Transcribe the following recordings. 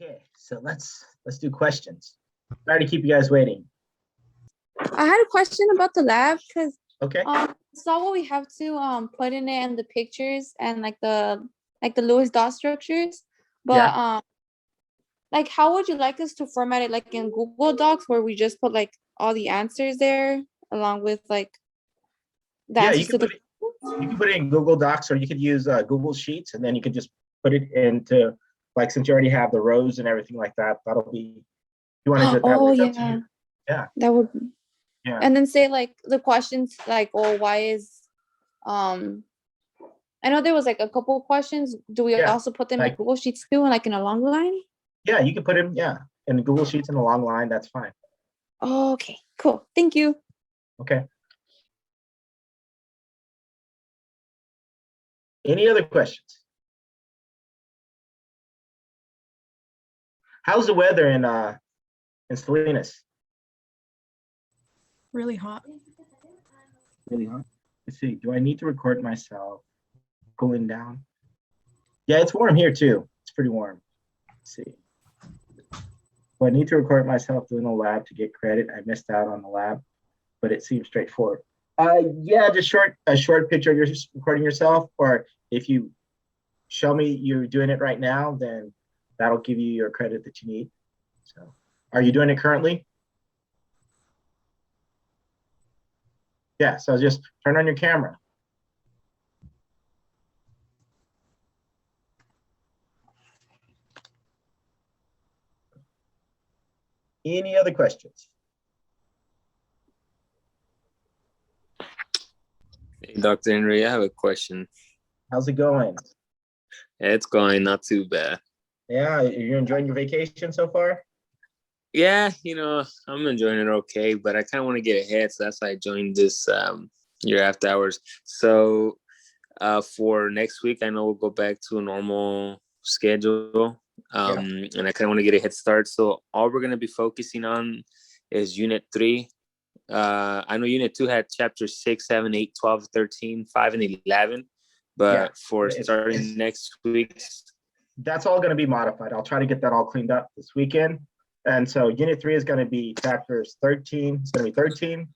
Okay, so let's do questions. Sorry to keep you guys waiting. I had a question about the lab because Okay. saw what we have to put in it and the pictures and like the Lewis dot structures, but like how would you like us to format it, like in Google Docs where we just put like all the answers there along with like the Yeah, answers to the you can put it in Google Docs, or you could use Google Sheets, and then you can just put it into, like, since you already have the rows and everything like that, that'll be, you want to do it that way. It's up to you. Yeah. That would Yeah. And then say like the questions like, oh, why is I know there was like a couple of questions. Do we also put them in Google Sheets too, and like in a long line? Yeah, you can put them, in Google Sheets in a long line. That's fine. Oh, okay, cool. Thank you. Okay. Any other questions? How's the weather in Salinas? Really hot. Really hot. Let's see. Do I need to record myself cooling down? Yeah, it's warm here too. It's pretty warm. Let's see. Do I need to record myself doing a lab to get credit? I missed out on the lab, but it seems straightforward. Yeah, just a short picture of you recording yourself, or if you show me you're doing it right now, then that'll give you your credit that you need. So, are you doing it currently? Yeah, so just turn on your camera. Any other questions? Hey, Dr. Henry, I have a question. How's it going? It's going not too bad. Yeah, you're enjoying your vacation so far? Yeah, I'm enjoying it okay, but I kind of want to get ahead, so that's why I joined this year after hours. So for next week, I know we'll go back to a normal schedule, and I kind of want to get a head start. So all we're going to be focusing on is Unit 3. I know Unit 2 had chapters 6, 7, 8, 12, 13, 5, and 11, but for starting next week, that's all going to be modified. I'll try to get that all cleaned up this weekend. And so Unit 3 is going to be chapters 13. It's going to be 13,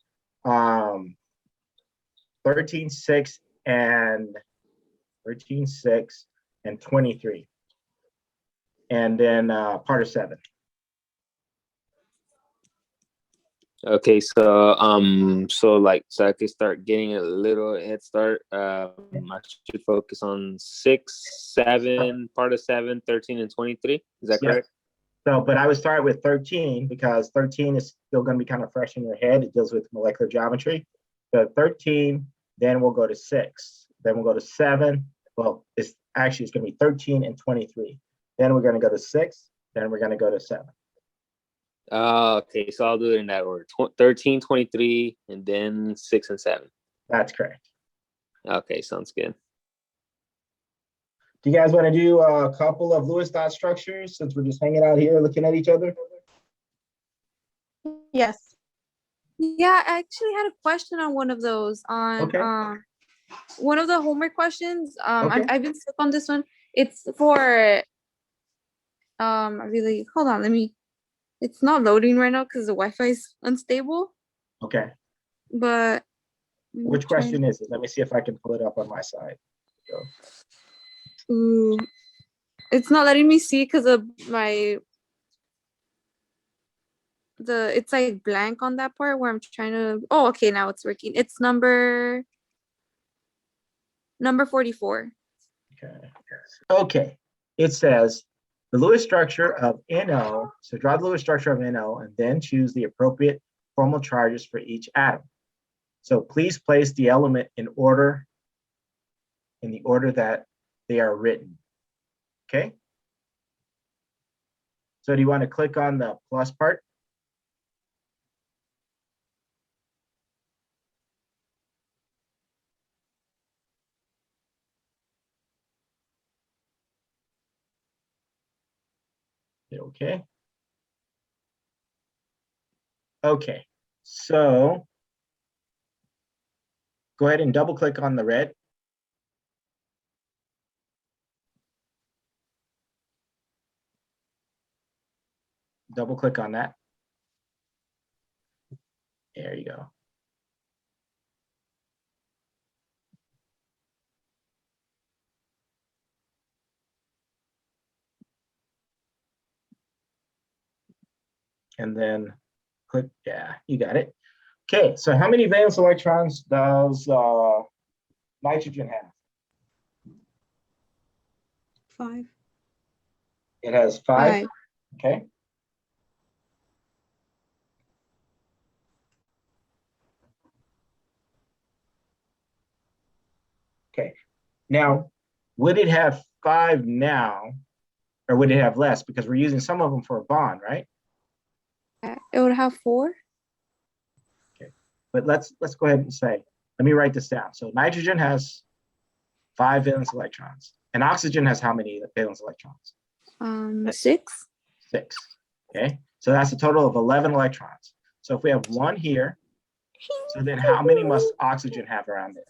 13, 6, and 13, 6, and 23. And then part of 7. Okay, so I could start getting a little head start. I should focus on 6, 7, part of 7, 13, and 23. Is that correct? So, but I would start with 13 because 13 is still going to be kind of fresh in your head. It deals with molecular geometry. So 13, then we'll go to 6, then we'll go to 7. Well, it's going to be 13 and 23. Then we're going to go to 6, then we're going to go to 7. Okay, so I'll do it in that order. 13, 23, and then 6 and 7. That's correct. Okay, sounds good. Do you guys want to do a couple of Lewis dot structures since we're just hanging out here looking at each other? Yes. Yeah, I actually had a question on one of those on one of the homework questions. I've been stuck on this one. It's for hold on, it's not loading right now because the Wi-Fi is unstable. Okay. But which question is it? Let me see if I can pull it up on my side. Ooh, it's not letting me see because of it's like blank on that part where I'm trying to. Oh, okay, now it's working. It's number 44. Okay. It says the Lewis structure of NO. So draw the Lewis structure of NO and then choose the appropriate formal charges for each atom. So please place the element in the order that they are written. Okay. So do you want to click on the plus part? Okay. Okay. So go ahead and double click on the red. double click on that. There you go. And then click, yeah, you got it. Okay, so how many valence electrons does nitrogen have? 5. It has 5. Okay. Okay. Now, would it have 5 now, or would it have less? Because we're using some of them for a bond, right? It would have 4. Okay. But let's go ahead and say, let me write this down. So nitrogen has 5 valence electrons. And oxygen has how many valence electrons? 6. 6. Okay. So that's a total of 11 electrons. So if we have 1 here, so then how many must oxygen have around it?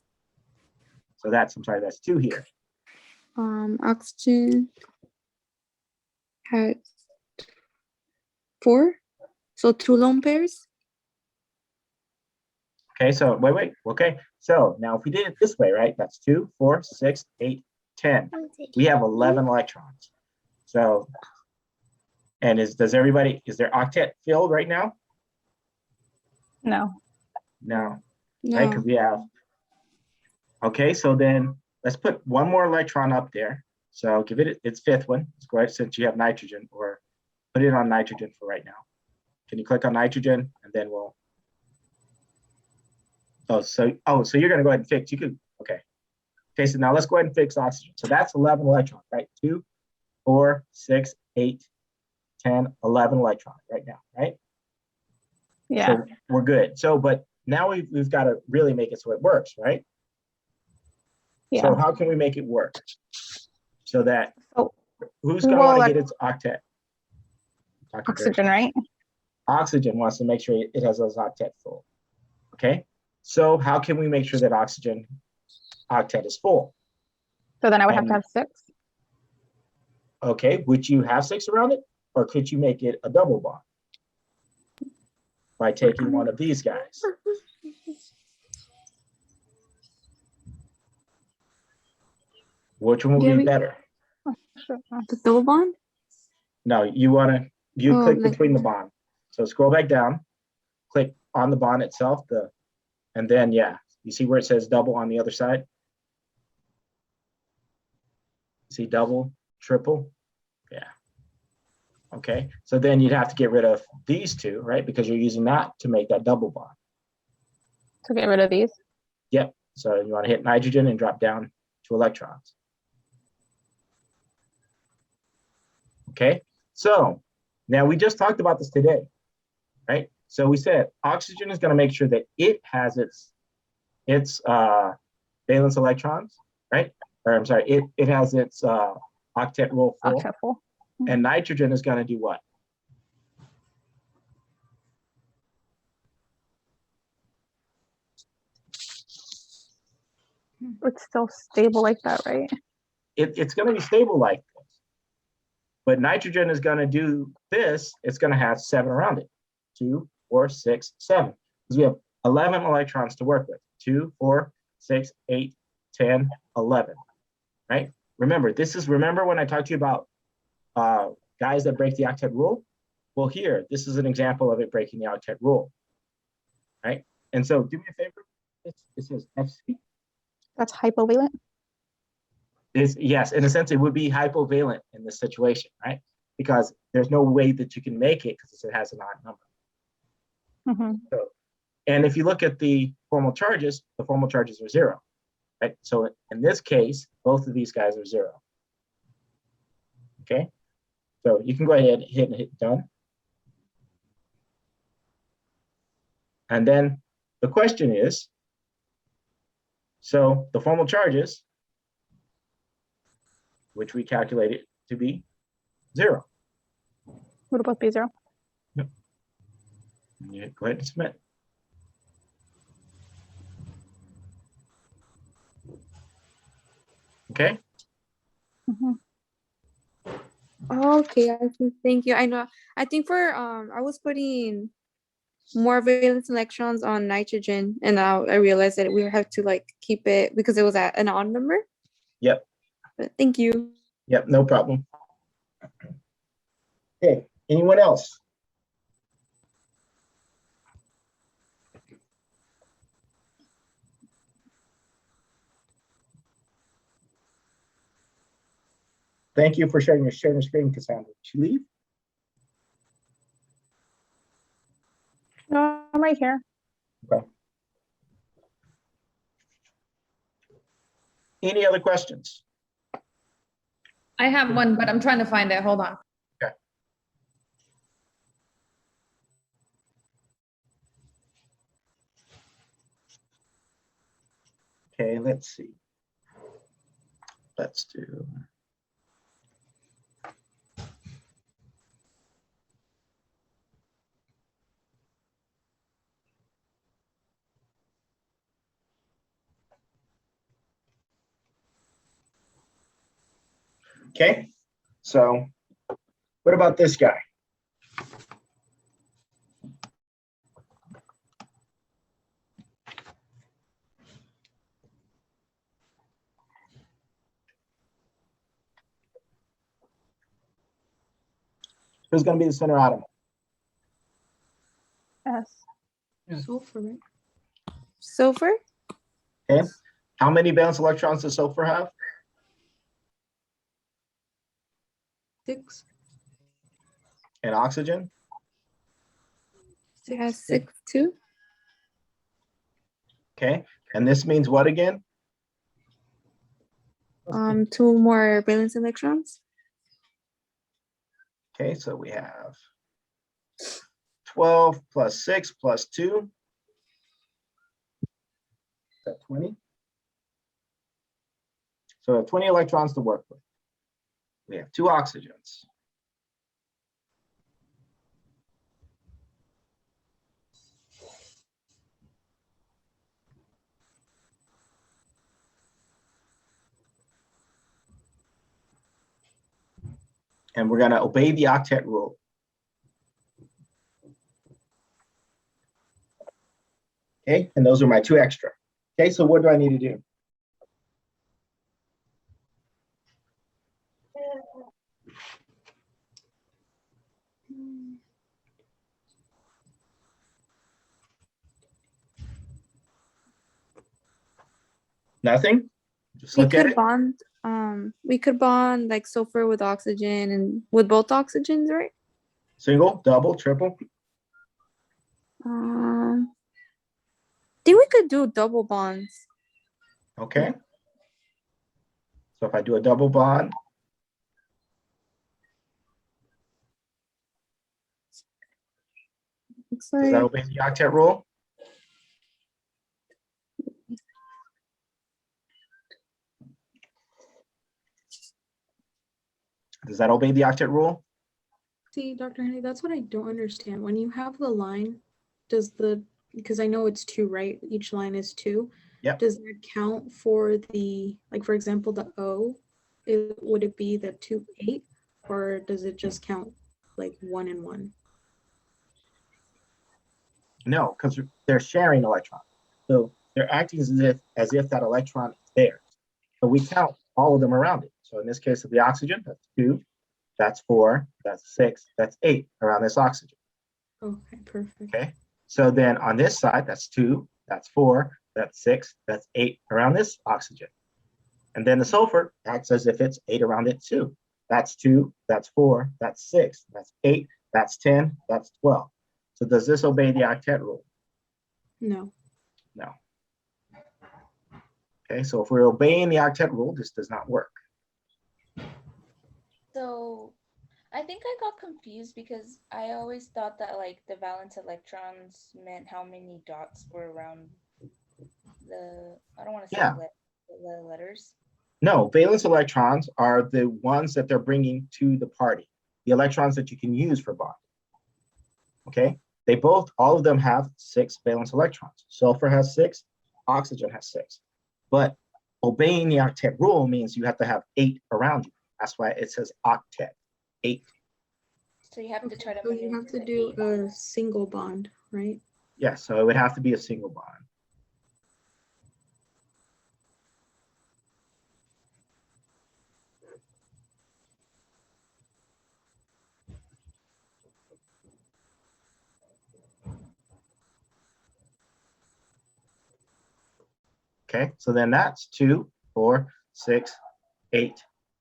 So that's, I'm sorry, that's 2 here. Oxygen has 4. So 2 lone pairs. Okay, so wait. Okay, so now if we did it this way, right? That's 2, 4, 6, 8, 10. We have 11 electrons. So, and is their octet filled right now? No. No. No. Right? Because we have. Okay, so then let's put one more electron up there. So give it its 5th one. Let's go ahead, since you have nitrogen, or put it on nitrogen for right now. Can you click on nitrogen, and then we'll. So you're going to go ahead and fix. You could, okay. Okay, so now let's go ahead and fix oxygen. So that's 11 electrons, right? 2, 4, 6, 8, 10, 11 electrons right now, right? Yeah. So we're good. So, but now we've got to really make it so it works, right? Yeah. So how can we make it work? So that who's going to well, want to get its octet? Oxygen, right? Oxygen wants to make sure it has those octet full. Okay. So how can we make sure that oxygen octet is full? So then I would have to have 6. Okay. Would you have 6 around it, or could you make it a double bond by taking one of these guys? Which one would be better? The double bond? No, you click between the bond. So scroll back down, click on the bond itself, and then you see where it says double on the other side? See double, triple? Yeah. Okay, so then you'd have to get rid of these 2, right? Because you're using that to make that double bond. So get rid of these? Yep, so you want to hit nitrogen and drop down 2 electrons. Okay, so now we just talked about this today, right? So we said oxygen is going to make sure that it has its valence electrons, right? Or I'm sorry, it has its octet rule full. Octet full. And nitrogen is going to do what? It's still stable like that, right? It's going to be stable like this. But nitrogen is going to do this. It's going to have 7 around it. 2, 4, 6, 7. Because we have 11 electrons to work with. 2, 4, 6, 8, 10, 11. Right? Remember when I talked to you about guys that break the octet rule? Well, here, this is an example of it breaking the octet rule. Right? And so do me a favor. It says FC. That's hypovalent? Yes, in a sense, it would be hypovalent in this situation, right? Because there's no way that you can make it because it has an odd number. Mm-hmm. So, and if you look at the formal charges, the formal charges are 0, right? So in this case, both of these guys are 0. Okay, so you can go ahead and hit done. And then the question is, so the formal charges, which we calculated to be 0. Would both be 0? Yep. Yeah, go ahead and submit. Okay. Mm-hmm. Okay, I see. Thank you. I know. I think for I was putting more valence electrons on nitrogen, and now I realized that we have to like keep it because it was at an odd number. Yep, But thank you. yep, no problem. Okay, anyone else? Thank you for sharing your screen, Cassandra. Did you leave? No, I'm right here. Okay. Any other questions? I have one, but I'm trying to find it. Hold on. Okay, let's see. Let's do. Okay, so what about this guy? Who's going to be the center atom? S. Sulfur, right? Sulfur? Okay, how many valence electrons does sulfur have? 6. And oxygen? It has 6 too. Okay, and this means what again? 2 more valence electrons. Okay, so we have 12 plus 6 plus 2. Is that 20? So we have 20 electrons to work with. We have 2 oxygens. And we're going to obey the octet rule. Okay, and those are my 2 extra. Okay, so what do I need to do? Nothing? Just We look at could it. bond like sulfur with oxygen and with both oxygens, right? Single, double, triple. Think we could do double bonds. Okay. So if I do a double bond, Looks does that like obey the octet rule? Does that obey the octet rule? See, Dr. Henry, that's what I don't understand. When you have the line, because I know it's 2, right? Each line is 2. Yep. Does that count for the, like, for example, the O? Would it be the 2, 8? Or does it just count like 1 and 1? No, because they're sharing electrons. So they're acting as if that electron is theirs. So we count all of them around it. So in this case of the oxygen, that's 2, that's 4, that's 6, that's 8 around this oxygen. Okay, perfect. Okay. So then on this side, that's 2, that's 4, that's 6, that's 8 around this oxygen. And then the sulfur acts as if it's 8 around it too. That's 2, that's 4, that's 6, that's 8, that's 10, that's 12. So does this obey the octet rule? No. No. Okay, so if we're obeying the octet rule, this does not work. So I think I got confused because I always thought that like the valence electrons meant how many dots were around I don't want to say Yeah. the letters. No, valence electrons are the ones that they're bringing to the party, the electrons that you can use for bonding. Okay, all of them have 6 valence electrons. Sulfur has 6, oxygen has 6. But obeying the octet rule means you have to have 8 around you. That's why it says octet. 8. So you have to try to So you maneuver have to the do 8. a single bond, right? Yeah, so it would have to be a single bond. Okay, so then that's 2, 4, 6, 8,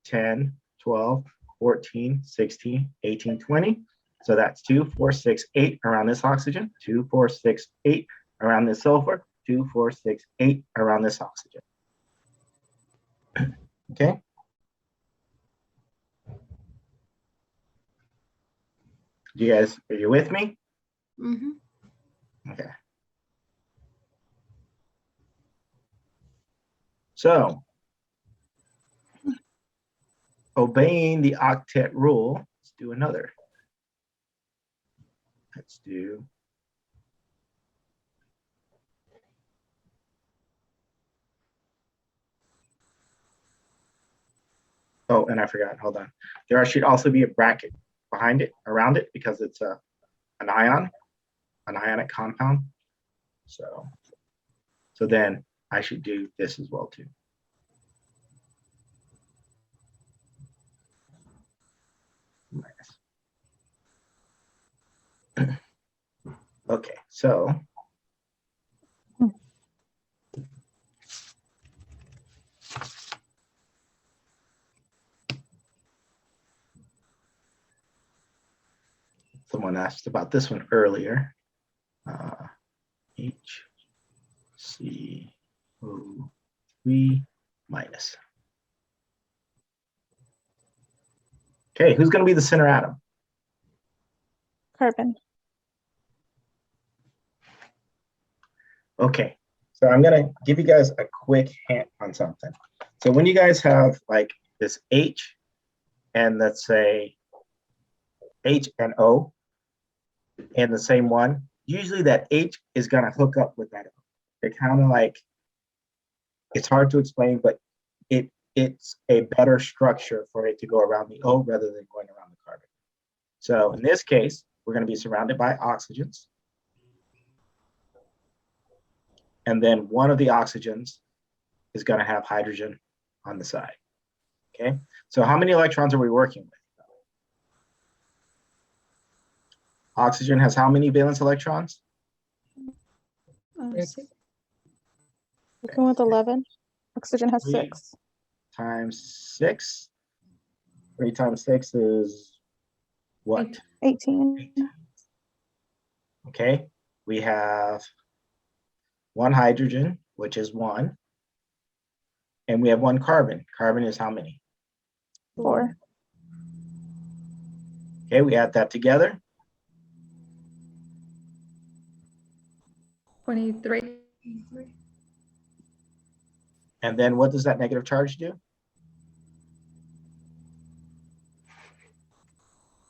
10, 12, 14, 16, 18, 20. So that's 2, 4, 6, 8 around this oxygen, 2, 4, 6, 8 around this sulfur, 2, 4, 6, 8 around this oxygen. Okay. You guys, are you with me? Mm-hmm. Okay. So, obeying the octet rule, let's do another. Let's do oh, and I forgot, hold on. There should also be a bracket behind it, around it, because it's an ionic compound. So then I should do this as well too. Okay, so someone asked about this one earlier. HCO3 minus. Okay, who's going to be the center atom? Carbon. Okay, so I'm going to give you guys a quick hint on something. So when you guys have like this H and let's say H and O in the same one, usually that H is going to hook up with that O. They're kind of like, it's hard to explain, but it's a better structure for it to go around the O rather than going around the carbon. So in this case, we're going to be surrounded by oxygens. And then one of the oxygens is going to have hydrogen on the side. Okay, so how many electrons are we working with? Oxygen has how many valence electrons? 6. Working with 11. Oxygen has 6. Times 6. 3 times 6 is what? 18. Okay, we have one hydrogen, which is 1. And we have one carbon. Carbon is how many? 4. Okay, we add that together. 23. And then what does that negative charge do?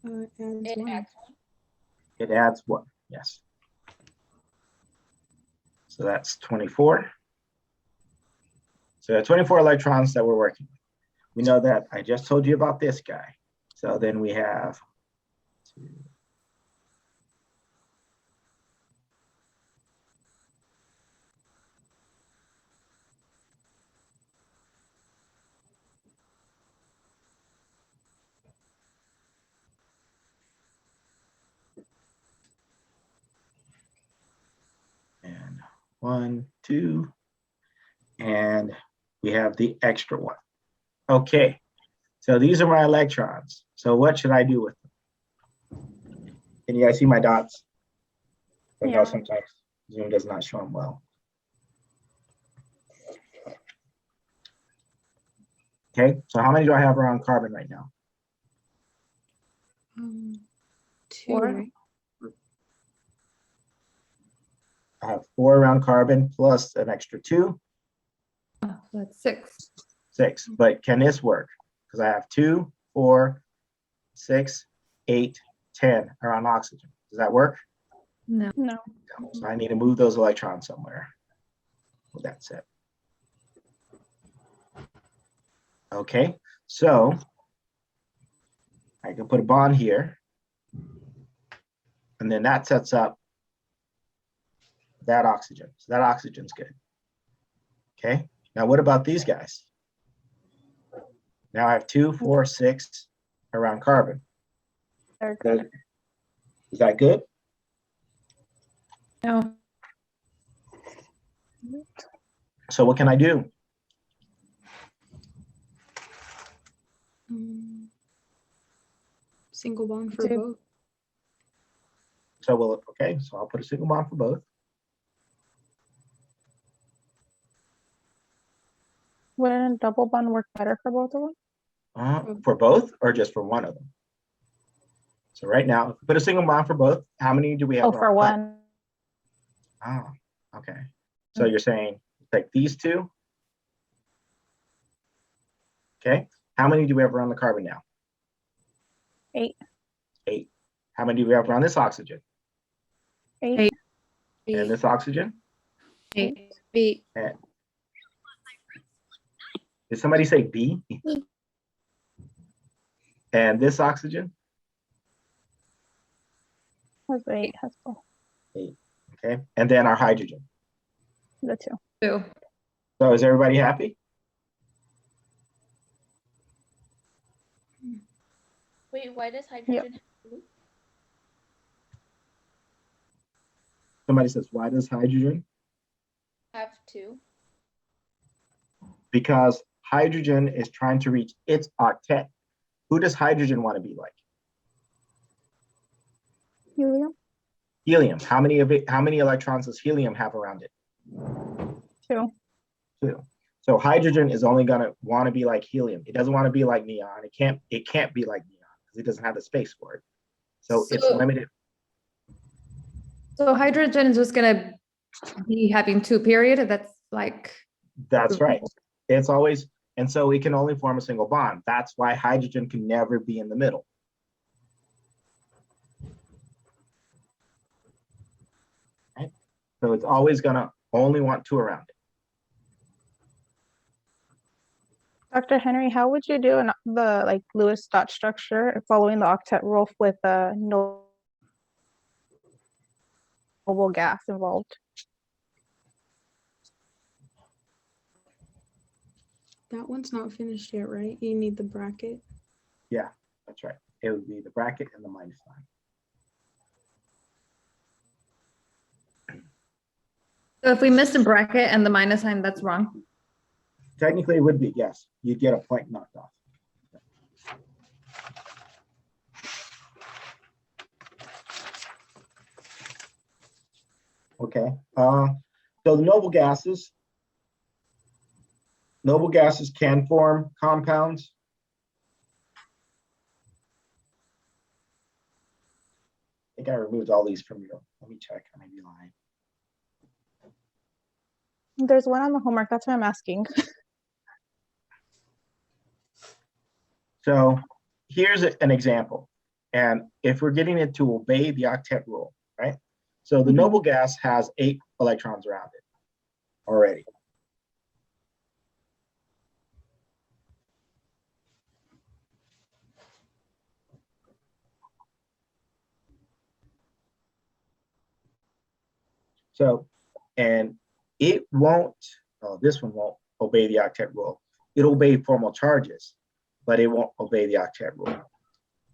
Adds It 1. adds 1. It adds 1, yes. So that's 24. So 24 electrons that we're working with. We know that I just told you about this guy. So then we have 2. And 1, 2, and we have the extra one. Okay, so these are my electrons. So what should I do with them? Can you guys see my dots? I know Yeah. sometimes Zoom does not show them well. Okay, so how many do I have around carbon right now? 2, 4. right? I have 4 around carbon plus an extra 2, Oh, that's 6. 6. But can this work? Because I have 2, 4, 6, 8, 10 around oxygen. Does that work? No. No. So I need to move those electrons somewhere. Well, that's it. Okay, so I can put a bond here. And then that sets up that oxygen. So that oxygen's good. Okay. Now what about these guys? Now I have 2, 4, 6 around carbon. They're good. Is that good? No. So what can I do? Single bond for Two. both. So well, okay, so I'll put a single bond for both. Wouldn't a double bond work better for both of them? For both or just for one of them? So right now, if we put a single bond for both, how many do we have? Oh, for one. Oh, okay. So you're saying take these two. Okay. How many do we have around the carbon now? 8. 8. How many do we have around this oxygen? 8. And this oxygen? 8. B. And did somebody say B? And this oxygen? Has 8. Has 4. 8. Okay. And then our hydrogen. The 2. 2. So is everybody happy? Wait, why does hydrogen have two? Somebody says, why does hydrogen? Have two? Because hydrogen is trying to reach its octet. Who does hydrogen want to be like? Helium? Helium. How many electrons does helium have around it? 2. 2. So hydrogen is only going to want to be like helium. It doesn't want to be like neon. It can't be like neon because it doesn't have the space for it. So it's limited. So hydrogen is just gonna be having 2 period. That's like. That's right. It's always, and so it can only form a single bond. That's why hydrogen can never be in the middle. Right? So it's always gonna only want 2 around it. Dr. Henry, how would you do the like Lewis dot structure following the octet rule with a noble gas involved? That one's not finished yet, right? You need the bracket. Yeah, that's right. It would be the bracket and the minus sign. So if we miss the bracket and the minus sign, that's wrong. Technically, it would be, yes. You'd get a point knocked off. Okay. So the noble gases can form compounds. I think I removed all these from you. Let me check. I may be lying. There's one on the homework. That's why I'm asking. So here's an example. And if we're getting it to obey the octet rule, right? So the noble gas has 8 electrons around it already. So, and it won't, this one won't obey the octet rule. It'll obey formal charges, but it won't obey the octet rule.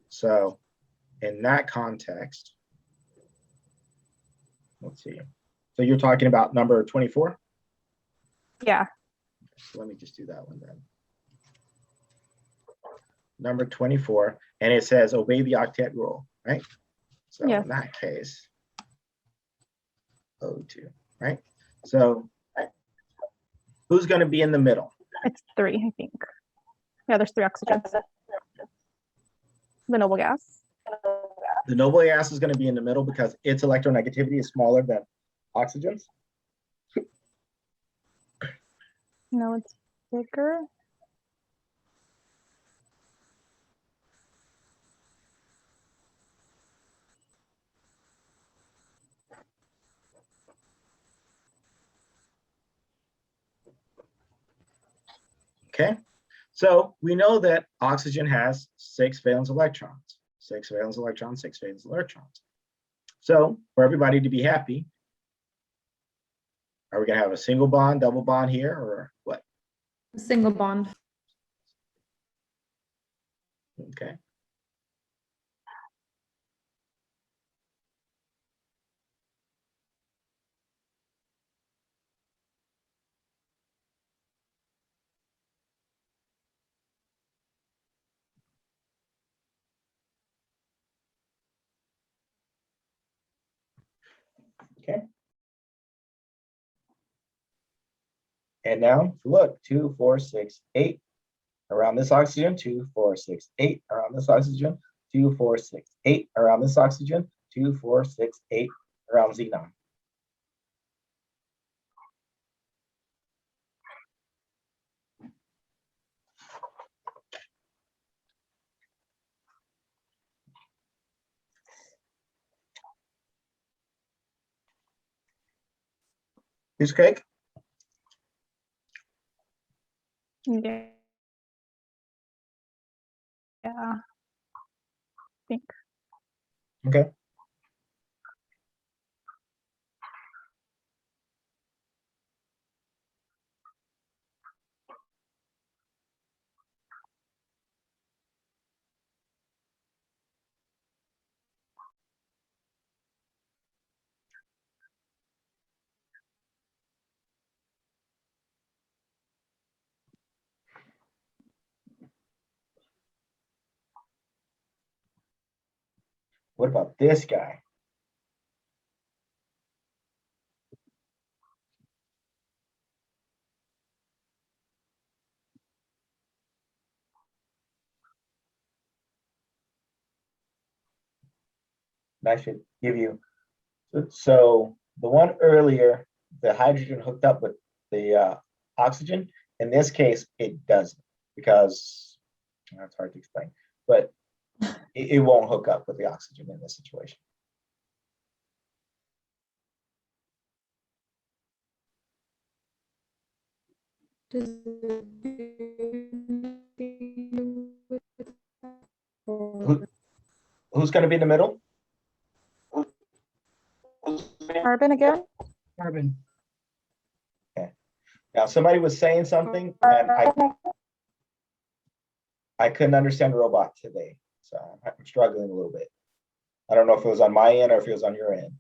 So in that context, let's see. So you're talking about number 24? Yeah. So let me just do that one then. Number 24, and it says obey the octet rule, right? So yes. In that case, O2, right? So who's going to be in the middle? It's 3, I think. Yeah, there's 3 oxygens. The noble gas. The noble gas is going to be in the middle because its electronegativity is smaller than oxygen's. No, it's bigger. Okay, So we know that oxygen has 6 valence electrons, 6 valence electrons, 6 valence electrons. So for everybody to be happy, are we going to have a single bond, double bond here, or what? A single bond. Okay. Okay. And now look, 2, 4, 6, 8 around this oxygen, 2, 4, 6, 8 around this oxygen, 2, 4, 6, 8 around this oxygen, 2, 4, 6, 8 around xenon. Piece of cake? Yeah. Yeah. I think. Okay. What about this guy? That should give you, so the one earlier, the hydrogen hooked up with the oxygen. In this case, it doesn't, because that's hard to explain, but it won't hook up with the oxygen in this situation. Does or Who's going to be in the middle? Carbon again? Carbon. Okay. Now somebody was saying something, and I couldn't understand the robot today, so I'm struggling a little bit. I don't know if it was on my end or if it was on your end.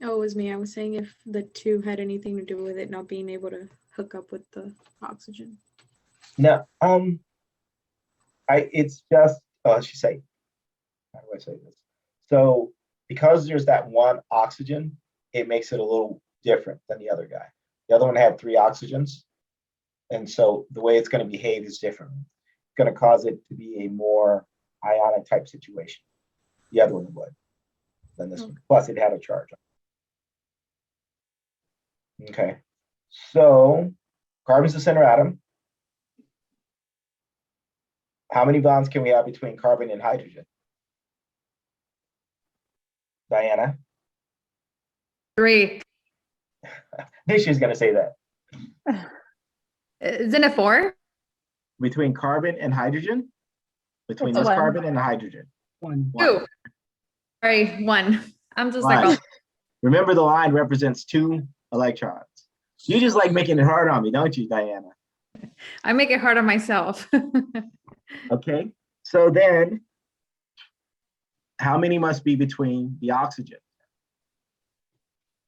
Oh, it was me. I was saying if the 2 had anything to do with it not being able to hook up with the oxygen. No, it's just, let's just say, how do I say this? So because there's that one oxygen, it makes it a little different than the other guy. The other one had 3 oxygens, and so the way it's going to behave is different. It's going to cause it to be a more ionic type situation. The other one would than this one. Plus, it had a charge. Okay, so carbon's the center atom. How many bonds can we have between carbon and hydrogen? Diana? 3. I knew she was going to say that. Isn't it 4? Between carbon and hydrogen? Between It's this 1. carbon and the hydrogen? 1. 2. Sorry, 1. I'm just Right. like, Remember, the line represents 2 electrons. You just like making it hard on me, don't you, Diana? I make it hard on myself. Okay, so then how many must be between the oxygen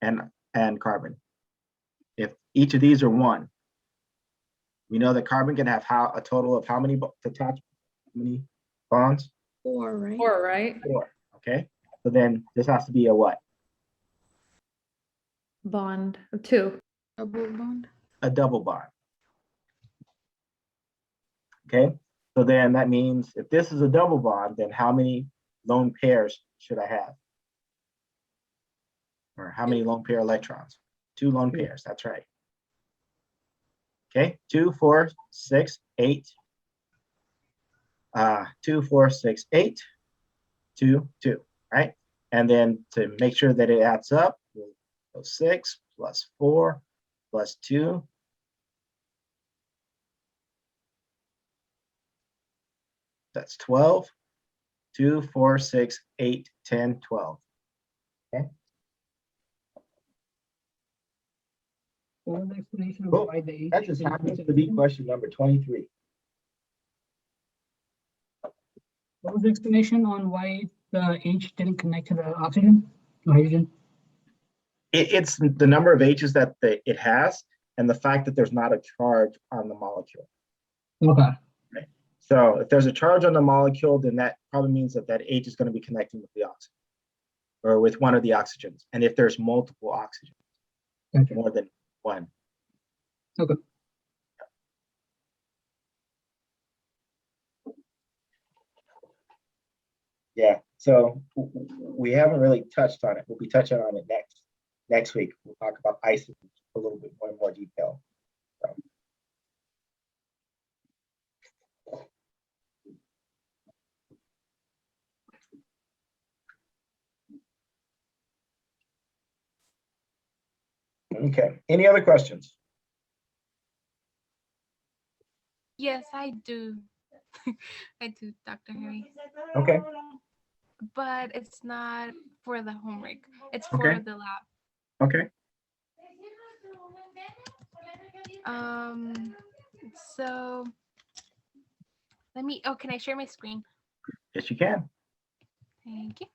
and carbon? If each of these are 1, we know that carbon can have a total of how many attachments? How many bonds? 4, right? 4, right? 4. Okay, so then this has to be a what? Bond of 2. Double bond. A double bond. Okay, so then that means if this is a double bond, then how many lone pairs should I have? Or how many lone pair electrons? 2 lone pairs, that's right. Okay, 2, 4, 6, 8. 2, 4, 6, 8, 2, 2, right? And then to make sure that it adds up, we'll go 6 plus 4 plus 2 That's 12, 2, 4, 6, 8, 10, 12. Okay. What was the explanation of Cool. why the H? That just happens to be question number 23. What was the explanation on why the H didn't connect to the oxygen, or hydrogen? It's the number of H's that it has, and the fact that there's not a charge on the molecule. Okay. Right? So if there's a charge on the molecule, then that probably means that that H is going to be connecting with the oxygen, or with one of the oxygens. And if there's multiple oxygens, Gotcha. more than one. Okay. Yeah. So we haven't really touched on it. We'll be touching on it next week. We'll talk about isotopes a little bit more detail. So. Okay. Any other questions? Yes, I do. I do, Dr. Harry. Okay. But it's not for the homework. It's for Okay. the lab. Okay. So can I share my screen? Yes, you can. Thank you.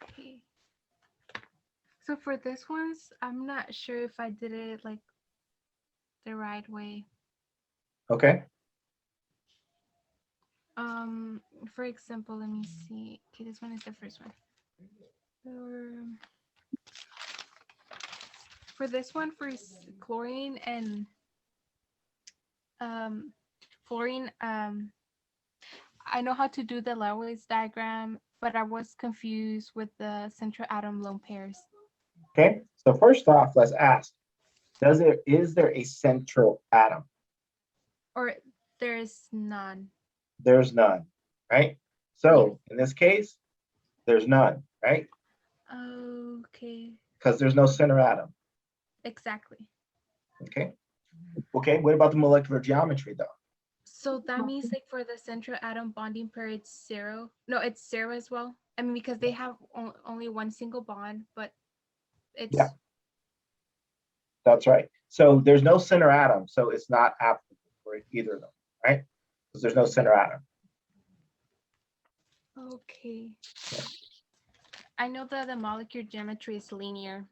Okay. So for this ones, I'm not sure if I did it like the right way. Okay. For example, let me see. Okay, this one is the first one. For this one, for chlorine and fluorine, I know how to do the Lewis diagram, but I was confused with the central atom lone pairs. Okay. So first off, let's ask, is there a central atom? Or there's none. There's none, right? So in this case, there's none, right? Okay. Because there's no center atom. Exactly. Okay. Okay. What about the molecular geometry, though? So that means like for the central atom bonding pair, it's 0. No, it's 0 as well. I mean, because they have only one single bond, but it's. Yeah. That's right. So there's no center atom, so it's not applicable for either of them, right? Because there's no center atom. Okay. I know that the molecular geometry is linear.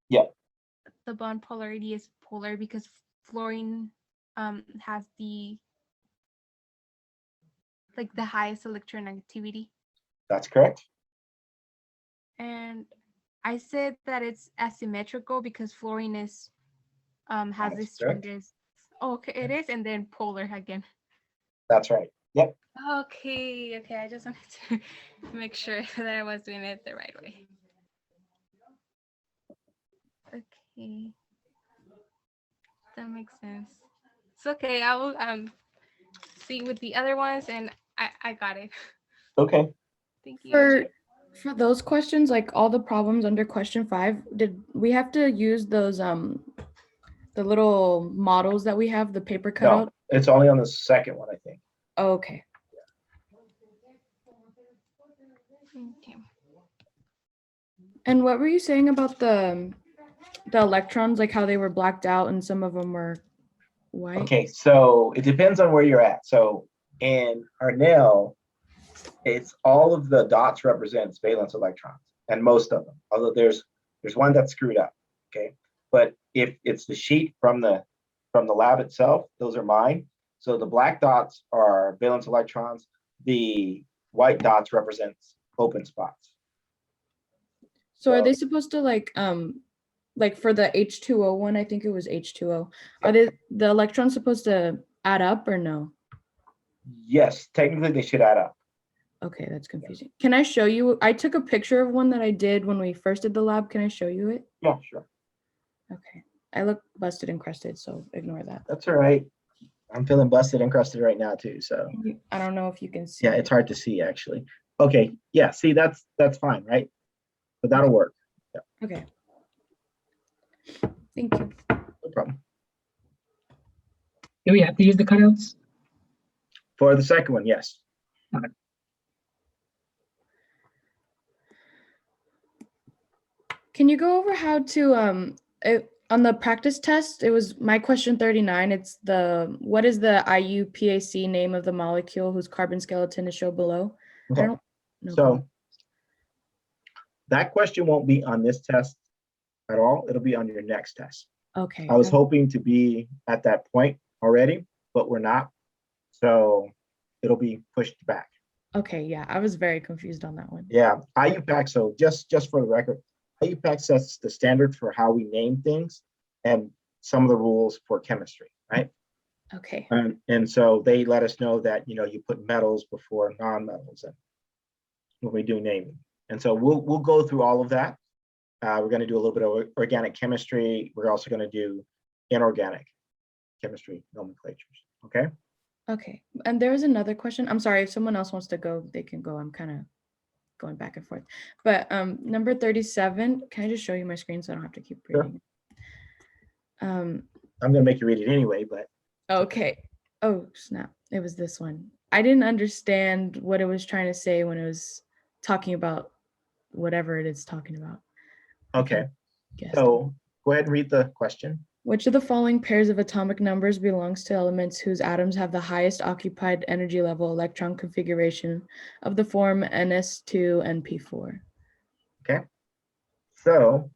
Yeah. The bond polarity is polar because fluorine has the highest electronegativity. That's correct. And I said that it's asymmetrical because fluorine is has the strongest. Oh, okay, it is, and then polar again. That's right. Yep. Okay. I just wanted to make sure that I was doing it the right way. Okay, that makes sense. It's okay. I will see with the other ones, and I got it. Okay. Thank you. For those questions, like all the problems under question 5, did we have to use those the little models that we have, the paper cutout? No, it's only on the second one, I think. Oh, okay. Okay. And what were you saying about the electrons, like how they were blacked out and some of them were white? Okay, so it depends on where you're at. So in Harnell, it's all of the dots represents valence electrons, and most of them, although there's one that's screwed up. Okay, but if it's the sheet from the lab itself, those are mine. So the black dots are valence electrons. The white dots represents open spots. So are they supposed to like for the H2O one, I think it was H2O, are they the electrons supposed to add up or no? Yes, technically they should add up. Okay, that's confusing. Can I show you? I took a picture of one that I did when we first did the lab. Can I show you it? Yeah, sure. Okay. I look busted and crusted, so ignore that. That's all right. I'm feeling busted and crusted right now too. So I don't know if you can see. yeah, it's hard to see actually. Okay, yeah, see that's fine, right? But that'll work. Yeah, Okay. Thank you. no problem. Do we have to use the cutouts? For the second one, yes. Can you go over how to on the practice test, it was my question 39. It's what is the IUPAC name of the molecule whose carbon skeleton is shown below? Okay. I don't know. So that question won't be on this test at all. It'll be on your next test. Okay. I was hoping to be at that point already, but we're not. So it'll be pushed back. Okay, yeah, I was very confused on that one. Yeah, IUPAC, so just for the record, IUPAC sets the standard for how we name things and some of the rules for chemistry, right? Okay. And so they let us know that, you put metals before non-metals and when we do naming. And so we'll go through all of that. We're going to do a little bit of organic chemistry. We're also going to do inorganic chemistry nomenclatures, okay? Okay, and there's another question. I'm sorry, if someone else wants to go, they can go. I'm kind of going back and forth. But number 37, can I just show you my screen so I don't have to keep reading? Sure. I'm going to make you read it anyway, but. Okay. Oh, snap. It was this one. I didn't understand what it was trying to say when it was talking about whatever it is talking about. Okay. So go ahead and read the question. Which of the following pairs of atomic numbers belongs to elements whose atoms have the highest occupied energy level electron configuration of the form NS2 and P4? Okay. So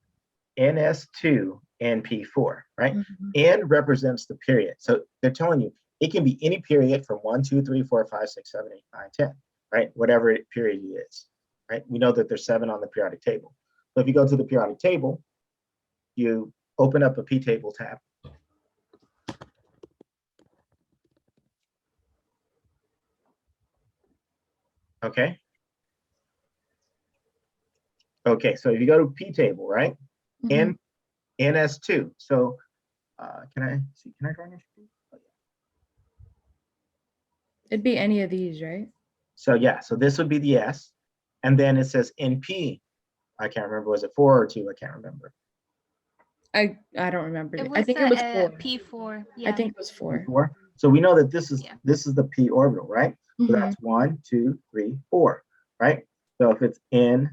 NS2 and P4, right? Mm-hmm. N represents the period. So they're telling you it can be any period from 1, 2, 3, 4, 5, 6, 7, 8, 9, 10, right? Whatever period it is, right? We know that there's 7 on the periodic table. So if you go to the periodic table, you open up a P table tab. Okay. Okay, so if you go to P table, right? Mm-hmm. NS2. So can I draw your screen? Oh, yeah. It'd be any of these, right? So yeah, so this would be the S. And then it says NP. I can't remember, was it 4 or 2? I can't remember. I don't remember. It I think it was 4. P4. Yeah. I think it was 4. P4. So we know that this is the P orbital, right? Mm-hmm. So that's 1, 2, 3, 4, right? So if it's in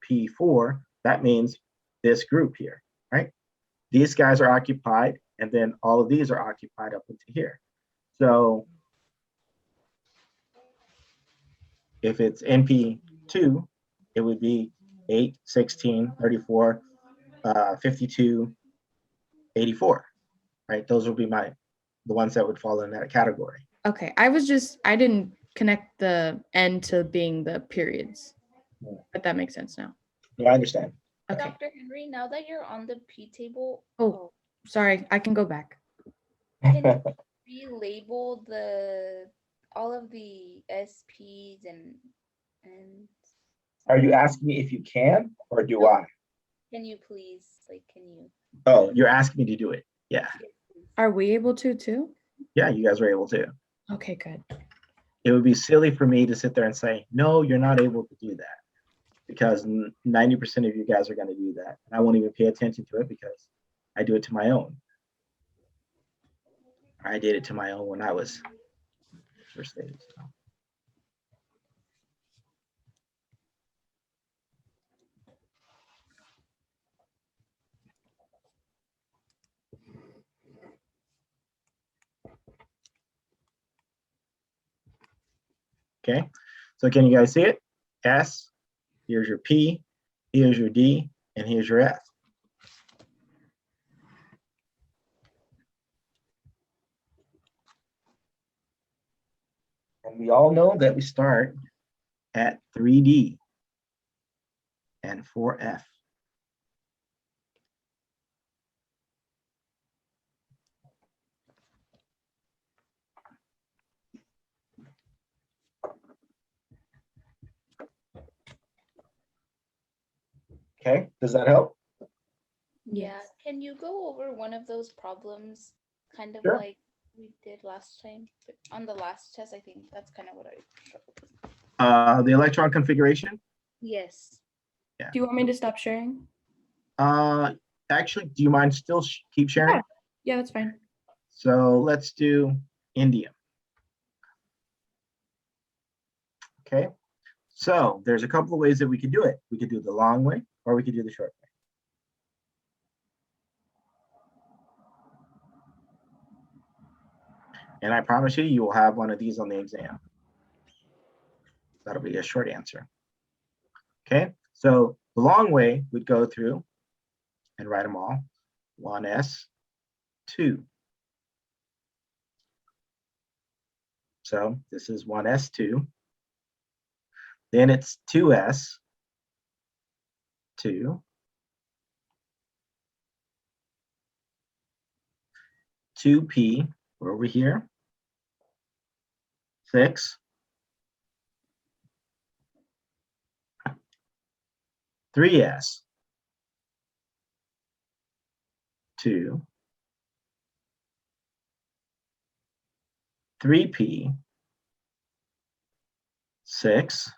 P4, that means this group here, right? These guys are occupied, and then all of these are occupied up into here. So if it's NP2, it would be 8, 16, 34, 52, 84, right? Those would be the ones that would fall in that category. Okay, I didn't connect the N to being the periods, but that makes sense now. Yeah, I understand. Okay. Dr. Henry, now that you're on the P table, Oh, sorry, I can go back. can you relabel all of the SPs and Are you asking me if you can or do I? Can you please, can you? Oh, you're asking me to do it. Yeah. Are we able to too? Yeah, you guys are able to. Okay, good. It would be silly for me to sit there and say, no, you're not able to do that, because 90% of you guys are going to do that. And I won't even pay attention to it because I do it to my own. I did it to my own when I was first stage. So. Okay, so can you guys see it? S, here's your P, here's your D, and here's your F. And we all know that we start at 3D and 4F. Okay, does that help? Yeah. Can you go over one of those problems, kind of Sure. like we did last time? But on the last test, I think that's kind of what I struggled with. The electron configuration. Yes. Do you want me to stop sharing? Actually, do you mind still keep sharing? Yeah. Yeah, that's fine. So let's do indium. Okay, so there's a couple of ways that we could do it. We could do the long way, or we could do the short way. And I promise you, you will have one of these on the exam. That'll be a short answer. Okay, so the long way would go through and write them all. 1s, 2. So this is 1s2. Then it's 2s, 2. 2p, we're over here. 6. 3s, 2. 3p, 6.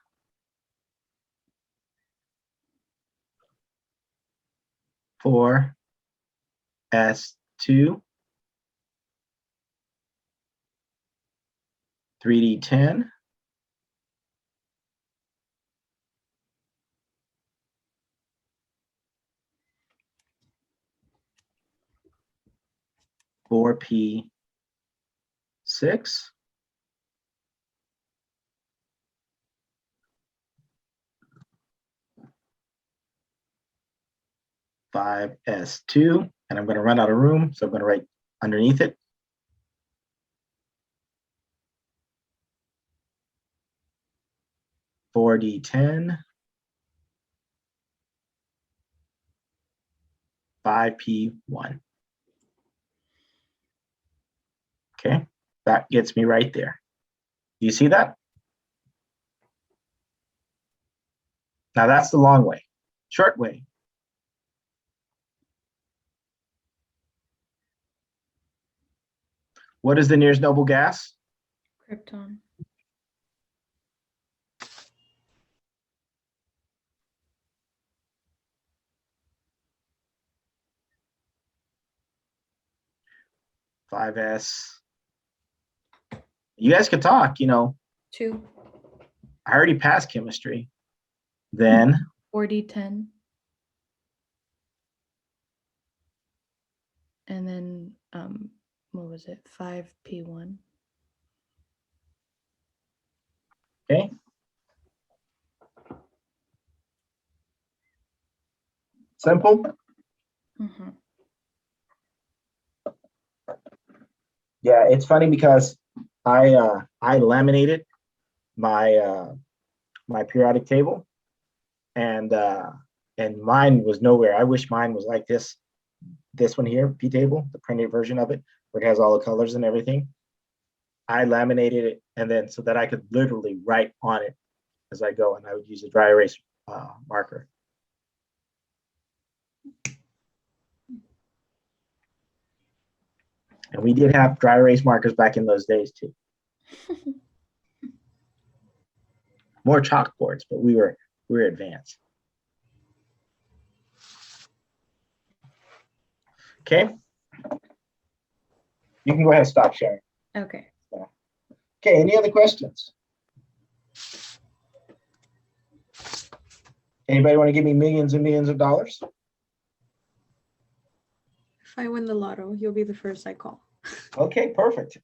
4s2, 3d10, 4p6, 5s2, and I'm going to run out of room, so I'm going to write underneath it 4d10, 5p1. Okay, that gets me right there. Do you see that? Now that's the long way. Short way. What is the nearest noble gas? Krypton. Five S. You guys could talk, 2. I already passed chemistry. Then 4d10. And then what was it? 5p1. okay. Simple. Mm-hmm. Yeah, it's funny because I laminated my my periodic table, and mine was nowhere. I wish mine was like this one here, P table, the printed version of it, where it has all the colors and everything. I laminated it, and then so that I could literally write on it as I go, and I would use a dry erase marker. And we did have dry erase markers back in those days too. More chalkboards, but we were advanced. Okay. You can go ahead and stop sharing. Okay. Okay, any other questions? Anybody want to give me millions and millions of dollars? If I win the lotto, you'll be the first I call. Okay, perfect.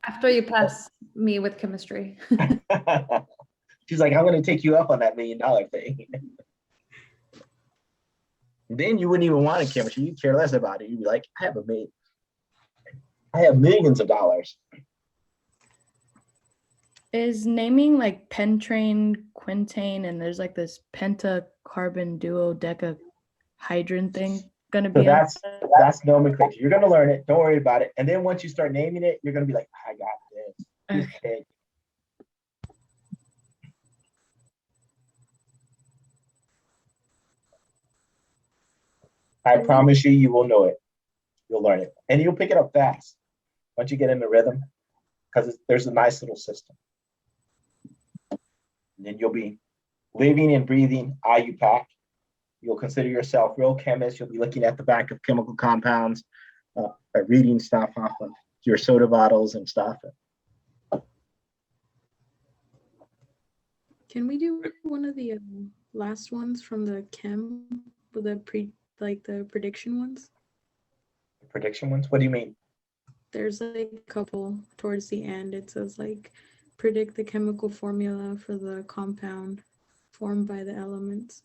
After you pass me with chemistry. She's like, I'm going to take you up on that $1 million thing. Then you wouldn't even want a chemistry. You'd care less about it. You'd be like, I have millions of dollars. Is naming like pentrane, quintane, and there's like this pentacarbon duodecahydron thing gonna be? So that's nomenclature. You're gonna learn it. Don't worry about it. And then once you start naming it, you're gonna be like, I got this. Okay. I promise you, you will know it. You'll learn it. And you'll pick it up fast once you get in the rhythm, because there's a nice little system. And then you'll be living and breathing IUPAC. You'll consider yourself real chemist. You'll be looking at the back of chemical compounds, reading stuff off of your soda bottles and stuff. Can we do one of the last ones from the chem with the the prediction ones? Prediction ones? What do you mean? There's like a couple towards the end. It says like predict the chemical formula for the compound formed by the elements.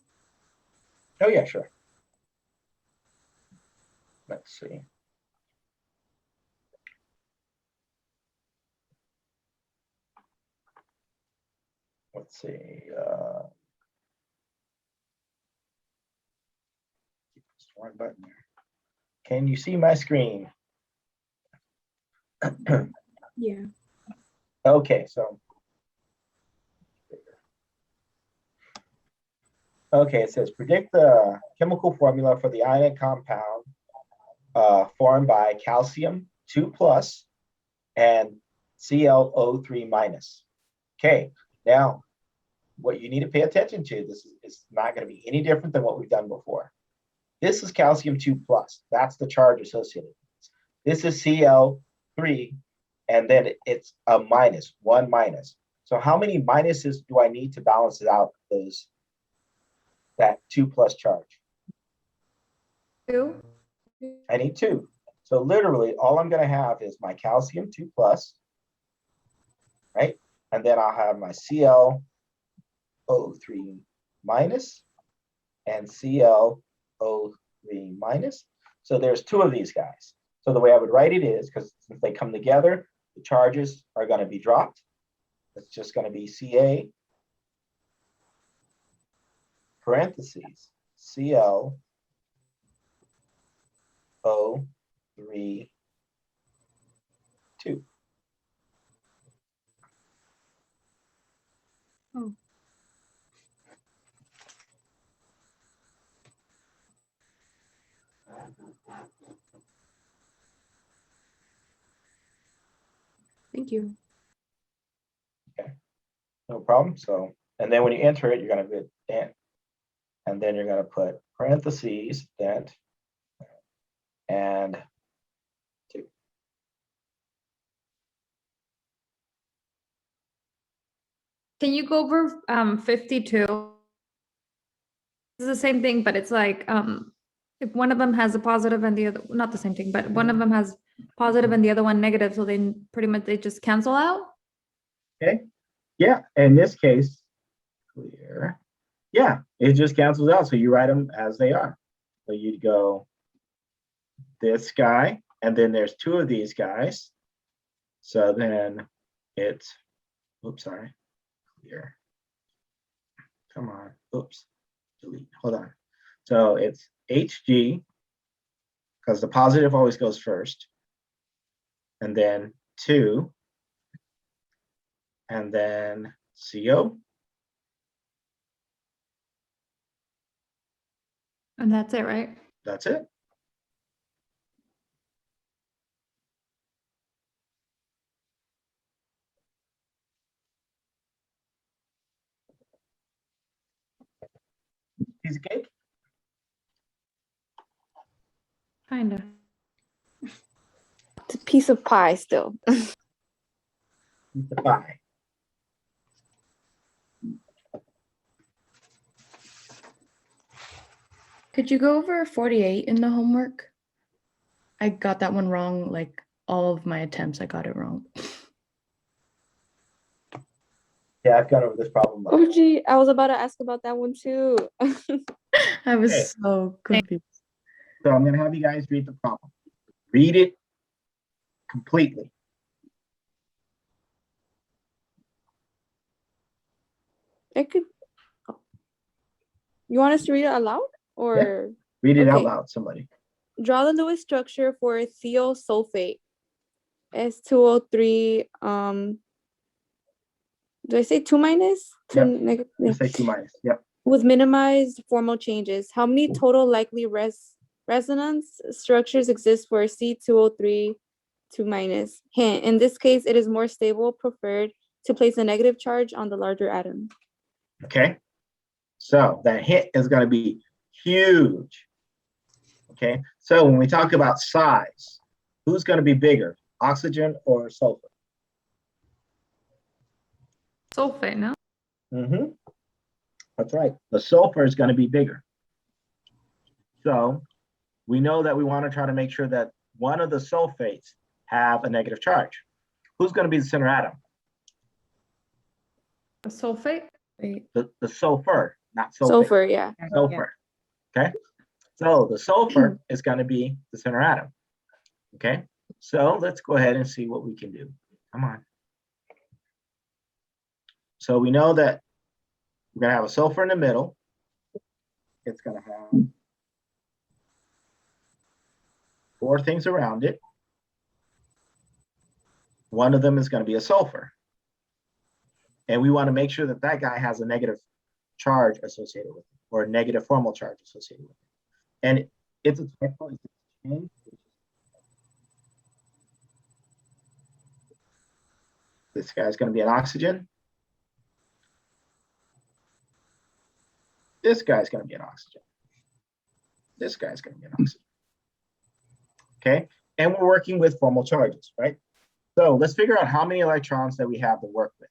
Oh yeah, sure. Let's see. Let's see. Just one button there. Can you see my screen? Yeah. Okay, so. Okay, it says predict the chemical formula for the ionic compound formed by calcium 2+ and ClO3-. Okay, now what you need to pay attention to, this is not going to be any different than what we've done before. This is calcium 2+. That's the charge associated. This is Cl3, and then it's a minus, 1-. So how many minuses do I need to balance it out, that 2+ charge? 2. I need 2. So literally all I'm going to have is my calcium 2+, right? And then I'll have my ClO3- and ClO3-. So there's 2 of these guys. So the way I would write it is, because since they come together, the charges are going to be dropped. It's just going to be Ca parentheses ClO3 2. Oh. Thank you. Okay, no problem. So, and then when you enter it, you're going to put dent, and then you're going to put parentheses dent and 2. Can you go over 52? It's the same thing, but it's like if one of them has a positive and the other, not the same thing, but one of them has positive and the other one negative, so they pretty much they just cancel out. Okay. Yeah. In this case, clear. Yeah, it just cancels out. So you write them as they are. So you'd go this guy, and then there's 2 of these guys. So then it's, oops, sorry, clear. Come on, oops, delete, hold on. So it's Hg, because the positive always goes first, and then 2, and then CO. And that's it, right? That's it. Piece of cake. Kind of. It's a piece of pie still. Piece of pie. Could you go over 48 in the homework? I got that one wrong. Like all of my attempts, I got it wrong. Yeah, I've gone over this problem. Oh gee, I was about to ask about that one too. I was Okay. so confused. So I'm going to have you guys read the problem. Read it completely. It could. You want us to read it aloud or Read it out Okay. loud, somebody. draw the Lewis structure for thiosulfate S2O3. Do I say 2-? Two Yep. negative. Just say 2-. Yep. With minimized formal changes, how many total likely resonance structures exist for C2O3 2 minus. Hint, in this case, it is more stable, preferred to place a negative charge on the larger atom. Okay, so that hit is going to be huge. Okay, so when we talk about size, who's going to be bigger, oxygen or sulfur? Sulfate, no? Mm-hmm. That's right. The sulfur is going to be bigger. So we know that we want to try to make sure that one of the sulfates have a negative charge. Who's going to be the center atom? A sulfate? The sulfur, not sulfate. Sulfur, yeah. Sulfur. Okay. So the sulfur is going to be the center atom. Okay. So let's go ahead and see what we can do. Come on. So we know that we're going to have a sulfur in the middle. It's going to have 4 things around it. One of them is going to be a sulfur. And we want to make sure that that guy has a negative charge associated with it, or a negative formal charge associated with it. And it's a typo. This guy's going to be an oxygen. This guy's going to be an oxygen. This guy's going to be an oxygen. Okay, and we're working with formal charges, right? So let's figure out how many electrons that we have to work with.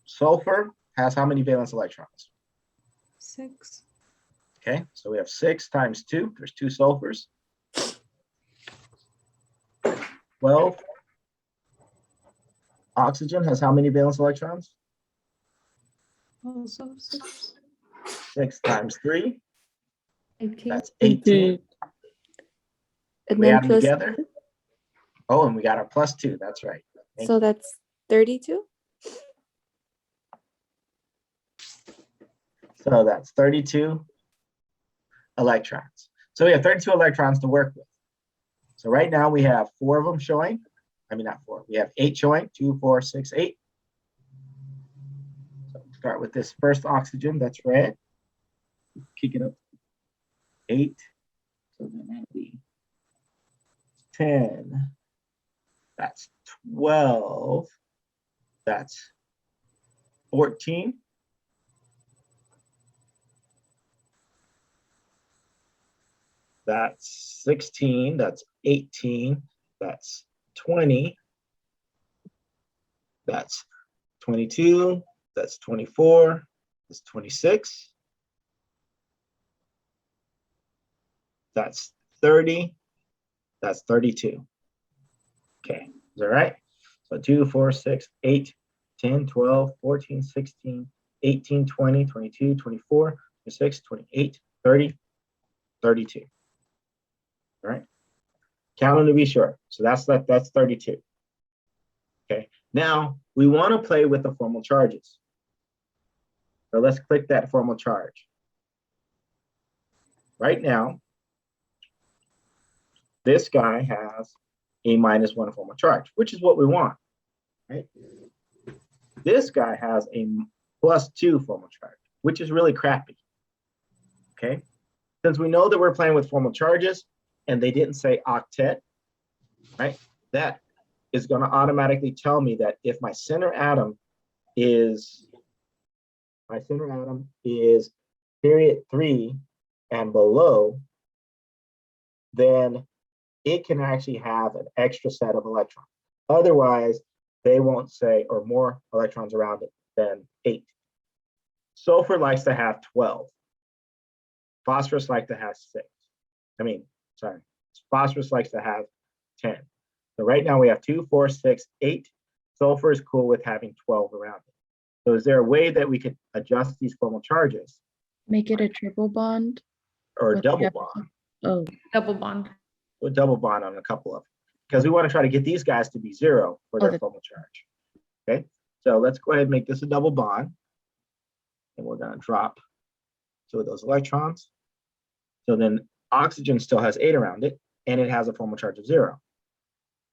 Sulfur has how many valence electrons? 6. Okay, so we have 6 times 2. There's 2 sulfurs. 12. Oxygen has how many valence electrons? Also 6. 6 times 3. 18. That's 18. And We then add them plus, together. Oh, and we got our plus 2. That's right. Thank so you. that's 32. So that's 32 electrons. So we have 32 electrons to work with. So right now we have 4 of them showing. I mean, not 4. We have 8 showing. 2, 4, 6, 8. So start with this first oxygen. That's red. Kick it up. 8. So then that'll be 10. That's 12. That's 14. That's 16. That's 18. That's 20. That's 22. That's 24. That's 26. That's 30. That's 32. Okay, is that right? So 2, 4, 6, 8, 10, 12, 14, 16, 18, 20, 22, 24, 26, 28, 30, 32. All right, count them to be sure. So that's 32. Okay, now we want to play with the formal charges. So let's click that formal charge. Right now, this guy has a -1 formal charge, which is what we want, right? This guy has a +2 formal charge, which is really crappy, okay? Since we know that we're playing with formal charges and they didn't say octet, right? That is going to automatically tell me that if my center atom is period 3 and below, then it can actually have an extra set of electrons. Otherwise, they won't say, or more electrons around it than 8. Sulfur likes to have 12. Phosphorus likes to have 6. Phosphorus likes to have 10. So right now we have 2, 4, 6, 8. Sulfur is cool with having 12 around it. So is there a way that we could adjust these formal charges? Make it a triple bond. Or a with double the- bond? Oh, Double bond. Or double bond on a couple of them. Because we want to try to get these guys to be 0 for their Okay. formal charge. Okay, so let's go ahead and make this a double bond. And we're going to drop 2 of those electrons. So then oxygen still has 8 around it, and it has a formal charge of 0.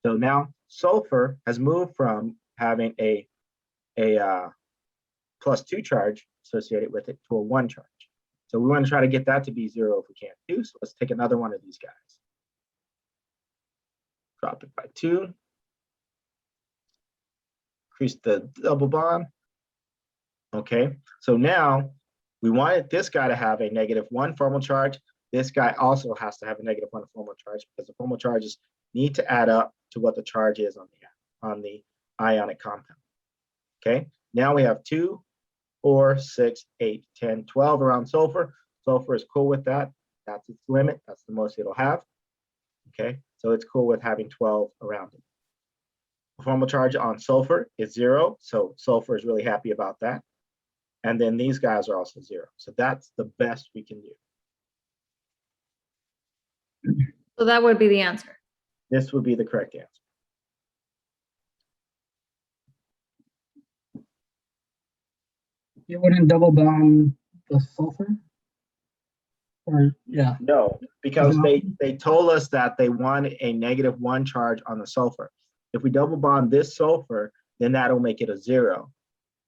So now sulfur has moved from having a +2 charge associated with it to a 1 charge. So we want to try to get that to be 0 if we can too. So let's take another one of these guys. Drop it by 2. Increase the double bond. Okay, so now we wanted this guy to have a -1 formal charge. This guy also has to have a -1 formal charge because the formal charges need to add up to what the charge is on the ionic compound. Okay, now we have 2, 4, 6, 8, 10, 12 around sulfur. Sulfur is cool with that. That's its limit. That's the most it'll have. Okay, so it's cool with having 12 around it. The formal charge on sulfur is 0, so sulfur is really happy about that. And then these guys are also 0. So that's the best we can do. So that would be the answer. This would be the correct answer. You wouldn't double bond the sulfur? Or, yeah. No, because they told us that they want a -1 charge on the sulfur. If we double bond this sulfur, then that'll make it a 0,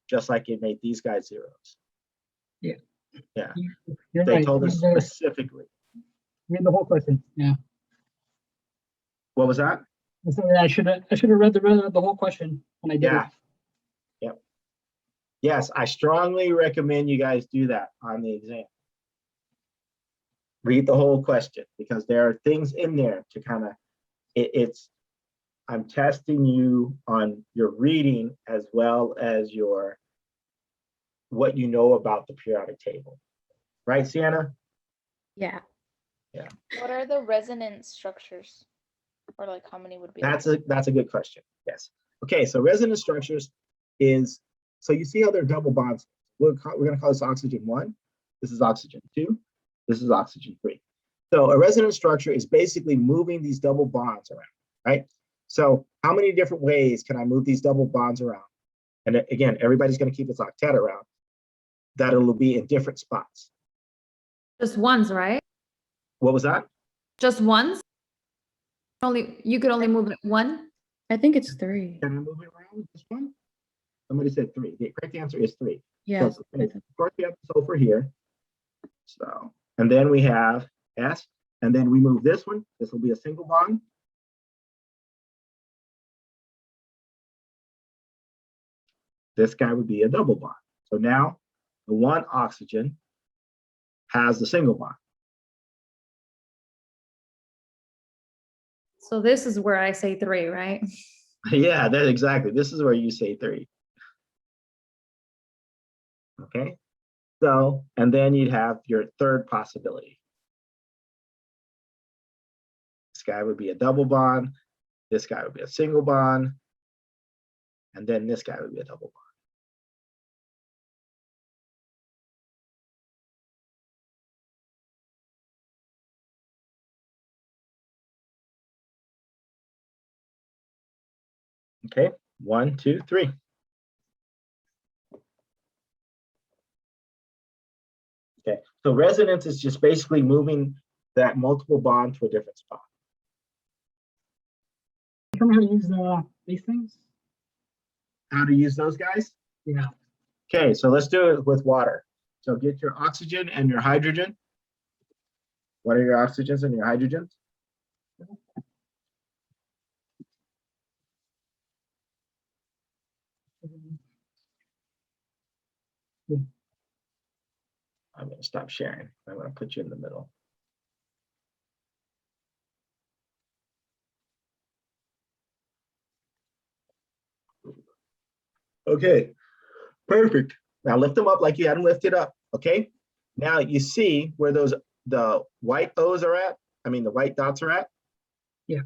just like it made these guys 0s. Yeah. Yeah. You're They right. told us Read specifically. the whole question. Yeah. What was that? So I should have read the whole question when I did Yeah. Yep. Yes, I strongly recommend you guys do that on the exam. Read the whole question because there are things in there to kind of, I'm testing you on your reading as well as what you know about the periodic table. Right, Sienna? Yeah. Yeah. What are the resonance structures? Or like how many would be? That's a good question. Yes. Okay, so resonance structures is, so you see how they're double bonds. We're going to call this oxygen 1. This is oxygen 2. This is oxygen 3. So a resonance structure is basically moving these double bonds around, right? So how many different ways can I move these double bonds around? And again, everybody's going to keep its octet around. That it'll be in different spots. Just ones, right? What was that? Just ones? You could only move it 1? I think it's 3. Can I move it around this one? Somebody said 3. The correct answer is 3. Yes. So, of course, we have the sulfur here. So, and then we have S, and then we move this one. This will be a single bond. This guy would be a double bond. So now the 1 oxygen has the single bond. So this is where I say 3, right? Yeah, that's exactly. This is where you say 3. Okay. So, and then you'd have your third possibility. This guy would be a double bond. This guy would be a single bond. And then this guy would be a double bond. Okay, 1, 2, 3. Okay, so resonance is just basically moving that multiple bond to a different spot. Tell me how to use these things. How to use those guys? Yeah. Okay, so let's do it with water. So get your oxygen and your hydrogen. What are your oxygens and your hydrogens? I'm going to stop sharing. I'm going to put you in the middle. Okay, perfect. Now lift them up like you had them lifted up, okay? Now you see where the white O's are at? I mean, the white dots are at? Yeah.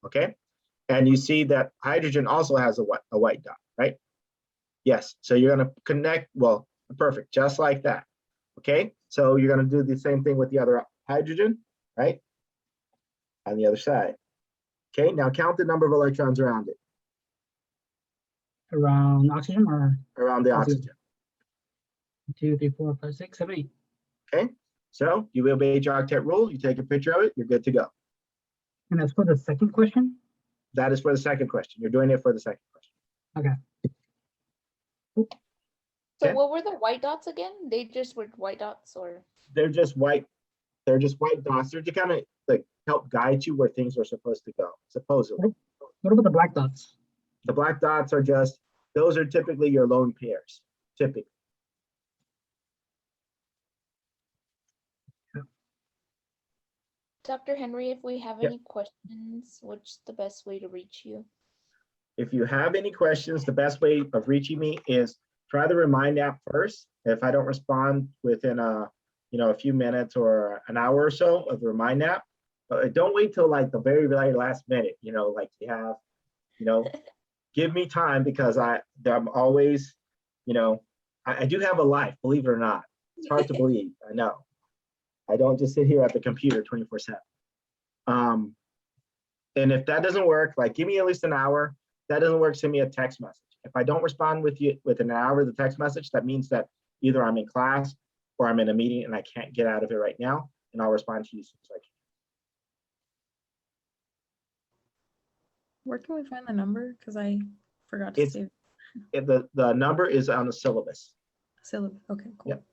Okay, and you see that hydrogen also has a white dot, right? Yes, so you're gonna connect, well, perfect, just like that, okay? So you're gonna do the same thing with the other hydrogen, right? On the other side. Okay, now count the number of electrons around it. Around oxygen or? Around the oxygen. 2, 3, 4, 5, 6, 7, 8. Okay, so you obey your octet rule, you take a picture of it, you're good to go. And that's for the second question? That is for the second question. You're doing it for the second question. Okay. So Okay. what were the white dots again? They just were white dots, or? They're just white. They're just white dots. They're to kind of like help guide you where things are supposed to go, supposedly. What about the black dots? The black dots are just, those are typically your lone pairs, typically. Dr. Henry, if we have Yep. any questions, what's the best way to reach you? If you have any questions, the best way of reaching me is try the Remind app first. If I don't respond within a few minutes or an hour or so of the Remind app, don't wait till like the very, very last minute, like you have, give me time, because I'm always, I do have a life, believe it or not. It's hard to believe, I know. I don't just sit here at the computer 24/7. And if that doesn't work, like give me at least an hour. If that doesn't work, send me a text message. If I don't respond with you within an hour of the text message, that means that either I'm in class or I'm in a meeting and I can't get out of it right now, and I'll respond to you as soon as I can. Where can we find the number? Because I forgot to save The number is on the syllabus. syllabus. Okay, cool. Yep.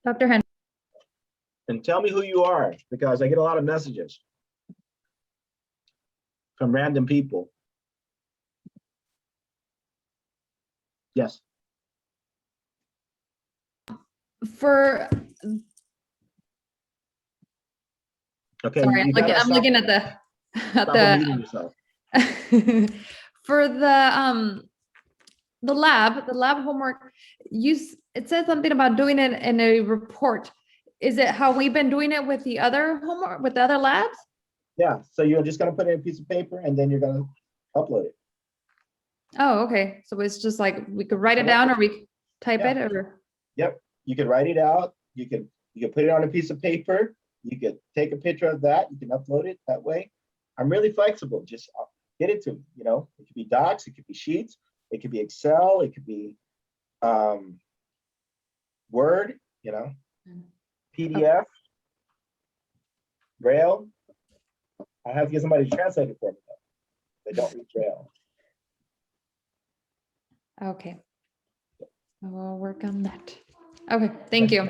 Dr. Henry. And tell me who you are, because I get a lot of messages from random people. Yes. For Okay. sorry, I'm looking at muting yourself. for the lab homework, it said something about doing it in a report. Is it how we've been doing it with the other homework, with the other labs? Yeah, so you're just gonna put it in a piece of paper and then you're gonna upload it. Oh, okay. So it's just like we could write it down, or we type it, or Yep, you could write it out. You could put it on a piece of paper. You could take a picture of that. You can upload it that way. I'm really flexible. Just get it to me. It could be docs, it could be sheets, it could be Excel, it could be Word, PDF, Braille. I have to get somebody to translate it for me, though. They don't read Braille. okay. I'll work on that. Okay, thank you.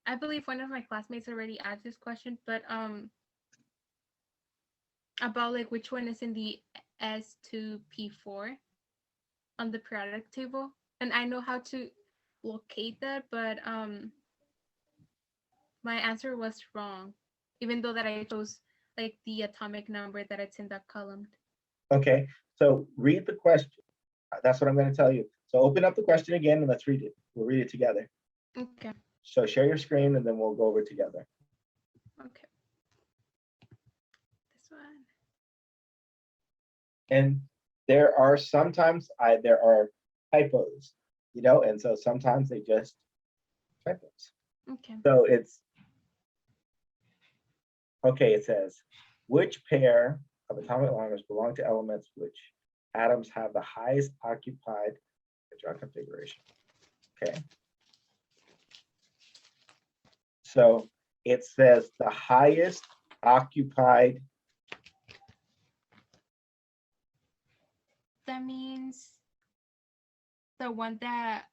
I believe one of my classmates already asked this question, but about like which one is in the S2P4 on the periodic table, and I know how to locate that, but my answer was wrong, even though that I chose like the atomic number that it's in that column. Okay, so read the question. That's what I'm going to tell you. So open up the question again and let's read it. We'll read it together. Okay. So share your screen and then we'll go over it together. Okay. This one. And there are sometimes there are typos, and so sometimes they just typos. Okay. So it's okay. It says, which pair of atomic numbers belong to elements which atoms have the highest occupied electron configuration? Okay. So it says the highest occupied. That means the one that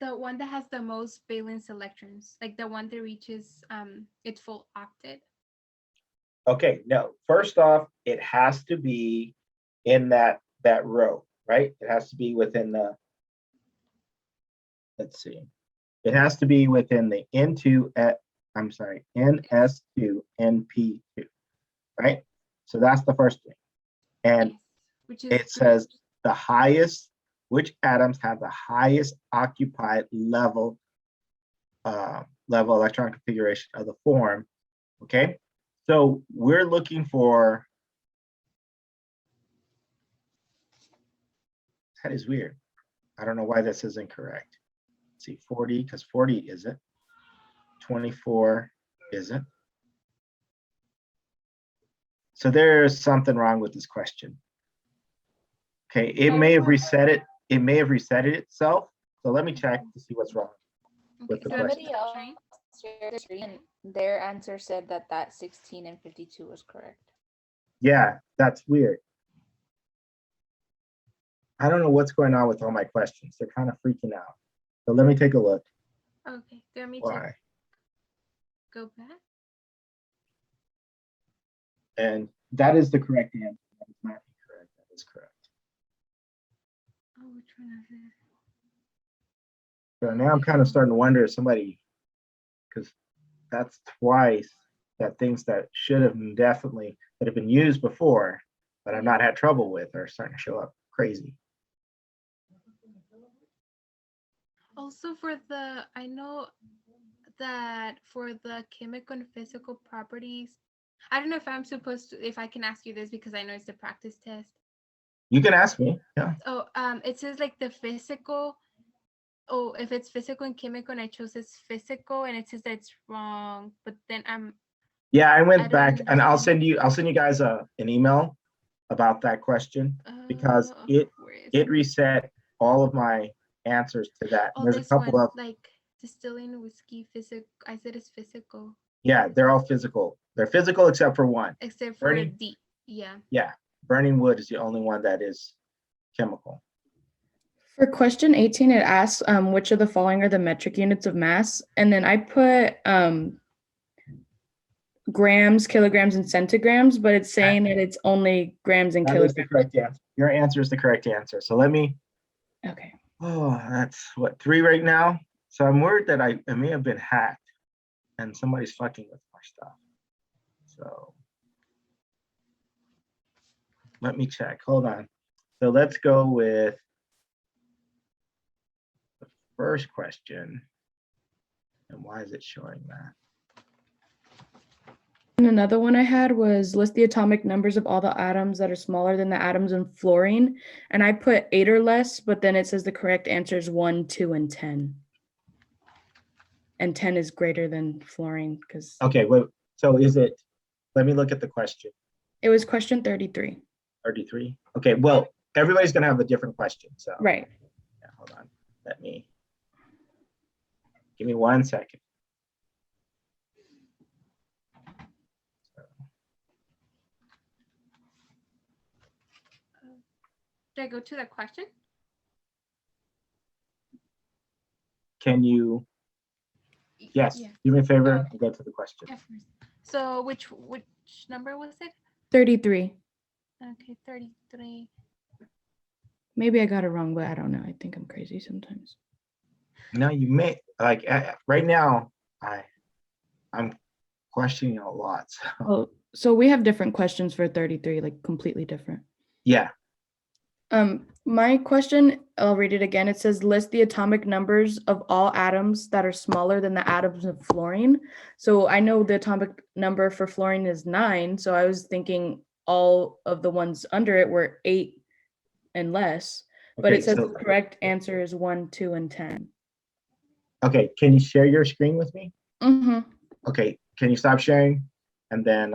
has the most valence electrons, like the one that reaches its full octet. Okay, no, first off, it has to be in that row, right? It has to be within the, let's see, it has to be within the NS2, NP2, right? So that's the first thing. And Which is it says the highest, which atoms have the highest occupied level electron configuration of the form, okay? So we're looking for, that is weird. I don't know why this is incorrect. Let's see, 40, because 40 isn't. 24 isn't. So there's something wrong with this question. Okay, it may have reset it. It may have reset it itself. So let me check to see what's wrong. with the so I'm question. Somebody else trying. shared their screen and their answer said that 16 and 52 was correct. Yeah, that's weird. I don't know what's going on with all my questions. They're kind of freaking out. So let me take a look. Okay, do you want me to Why? go back? And that is the correct answer. That is not incorrect. That is correct. Oh, which one is it? So now I'm kind of starting to wonder if somebody, because that's twice that things that should have been definitely that have been used before, but I've not had trouble with are starting to show up crazy. Also for the, I know that for the chemical and physical properties, I don't know if I'm supposed to, if I can ask you this because I know it's the practice test. You can ask me. Yeah. Oh, it says like the physical. Oh, if it's physical and chemical, and I chose it's physical, and it says that it's wrong. But then Yeah, I I went don't back and I'll understand. send you guys an email about that question because it where is it reset all of my answers to that. Oh, There's a this couple one, of like distilling whiskey, physical. I said it's physical, yeah, they're all physical. They're physical except for one. except for Burning, D. Yeah. yeah, burning wood is the only one that is chemical. For question 18, it asks which of the following are the metric units of mass, and then I put grams, kilograms, and centigrams, but it's saying that it's only grams and That is the kilograms. correct answer. Your answer is the correct answer. So let me. Okay. Oh, that's what, 3 right now. So I'm worried that I may have been hacked and somebody's fucking with my stuff. So let me check. Hold on. So let's go with the first question. And why is it showing that? And another one I had was list the atomic numbers of all the atoms that are smaller than the atoms in fluorine. And I put 8 or less, but then it says the correct answer is 1, 2, and 10. And 10 is greater than fluorine because. Okay, wait. So is it, let me look at the question. It was question 33. 33? Okay, well, everybody's gonna have a different question, so. Right. Yeah, hold on, give me 1 second. Did I go to the question? Can you, yes, Yeah. do me a favor Okay. and go to the question. Yeah, first. So which number was it? 33. Okay, 33. Maybe I got it wrong, but I don't know. I think I'm crazy sometimes. No, you may, like, right now, I'm questioning a lot, so. Oh, so we have different questions for 33, like completely different. Yeah, My question, I'll read it again. It says list the atomic numbers of all atoms that are smaller than the atoms of fluorine. So I know the atomic number for fluorine is 9. So I was thinking all of the ones under it were 8 and less, but okay, it says so, the correct answer is 1, 2, and 10. okay, can you share your screen with me? Mm-hmm. Okay, can you stop sharing? And then,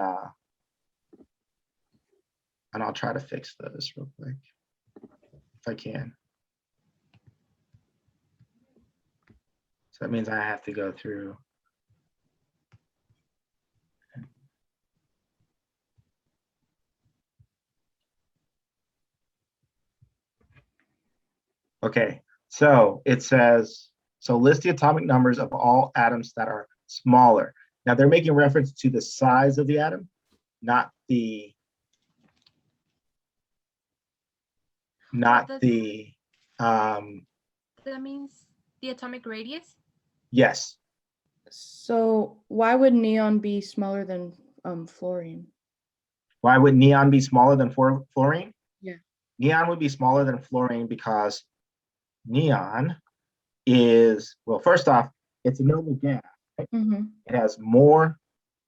and I'll try to fix this real quick, if I can. So that means I have to go through. Okay, so it says, so list the atomic numbers of all atoms that are smaller. Now they're making reference to the size of the atom, not the, That means the atomic radius. yes. So why would neon be smaller than fluorine? Why would neon be smaller than fluorine? Yeah. Neon would be smaller than fluorine because neon is, well, first off, it's a noble gas. Right? Mm-hmm. It has more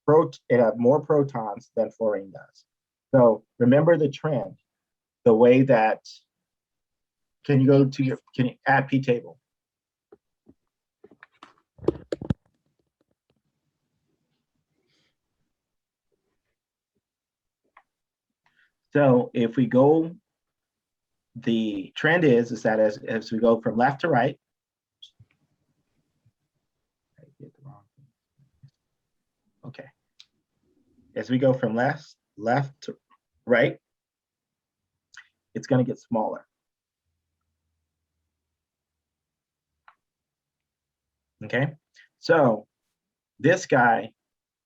protons than fluorine does. So remember the trend, the way that, can you add P table? So if we go, the trend is that as we go from left to right, as we go from left to right, it's going to get smaller. Okay, so this guy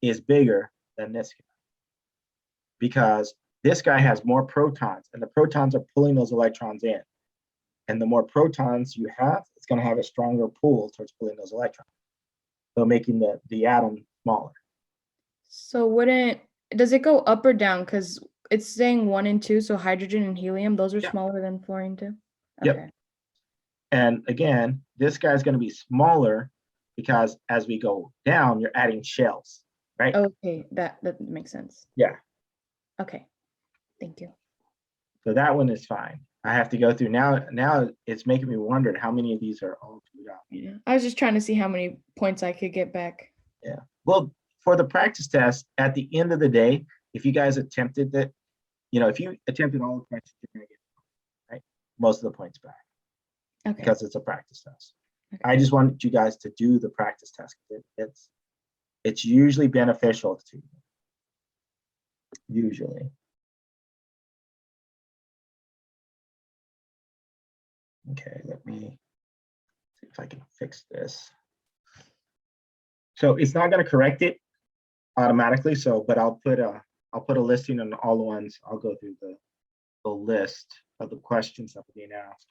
is bigger than this guy because this guy has more protons, and the protons are pulling those electrons in. And the more protons you have, it's going to have a stronger pull towards pulling those electrons, so making the atom smaller. So does it go up or down? Because it's saying 1 and 2, so hydrogen and helium, those are smaller than fluorine too? Yep. Okay. And again, this guy's going to be smaller because as we go down, you're adding shells, right? Okay, that makes sense. Yeah. Okay, thank you. So that one is fine. I have to go through now. Now it's making me wonder how many of these are all screwed up. Yeah, I was just trying to see how many points I could get back. Yeah. Well, for the practice test, at the end of the day, if you guys attempted that, if you attempted all the questions, you're going to get right most of the points back. Okay. Because it's a practice test. Okay. I just wanted you guys to do the practice test. It's usually beneficial to you. Usually. Okay, let me see if I can fix this. So it's not going to correct it automatically. But I'll put a listing on all the ones. I'll go through the list of the questions that are being asked.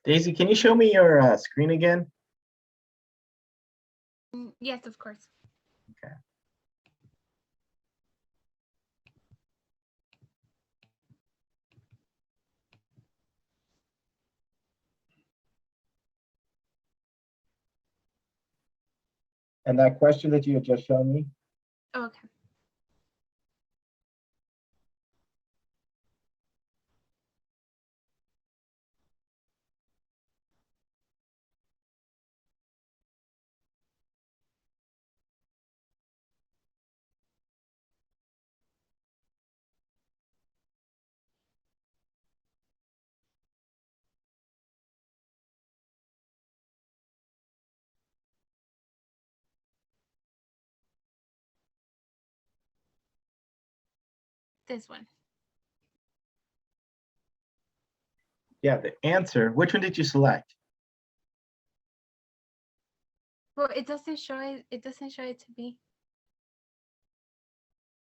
Daisy, can you show me your screen again? Yes, of course. Okay. And that question that you had just shown me, Okay. This one. yeah, the answer, which one did you select? Well, it doesn't show it. It doesn't show it to me.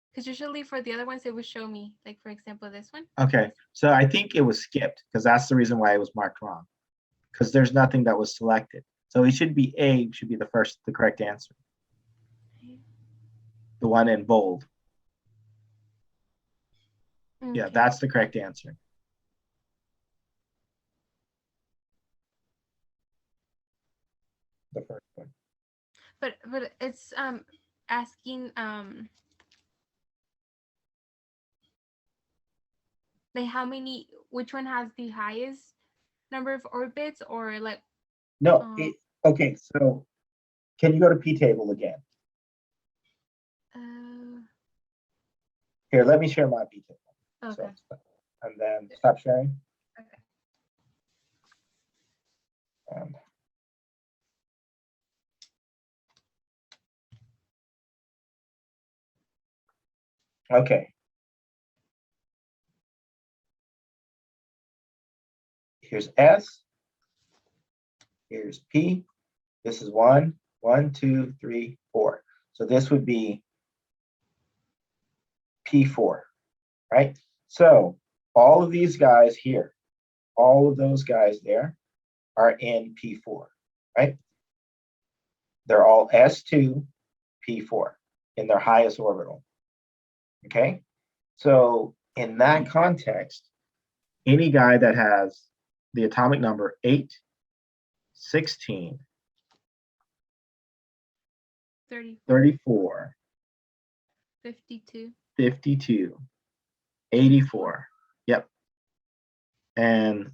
Because usually for the other ones, it would show me. Like for example, this one. Okay, so I think it was skipped because that's the reason why it was marked wrong. Because there's nothing that was selected. So it should be A, should be the correct answer. The one in bold. Okay. Yeah, that's the correct answer. The first one. But it's asking like which one has the highest number of orbits, or like No, okay, so can you go to P table again? Here, let me share my P table. okay. So, and then stop sharing. Okay. And okay. Here's S. Here's P. This is 1, 2, 3, 4. So this would be P4, right? So all of these guys here, all of those guys there are in P4, right? They're all S2, P4 in their highest orbital, okay? So in that context, any guy that has the atomic number 8, 16, 30, 34, 52, 52, 84, yep, and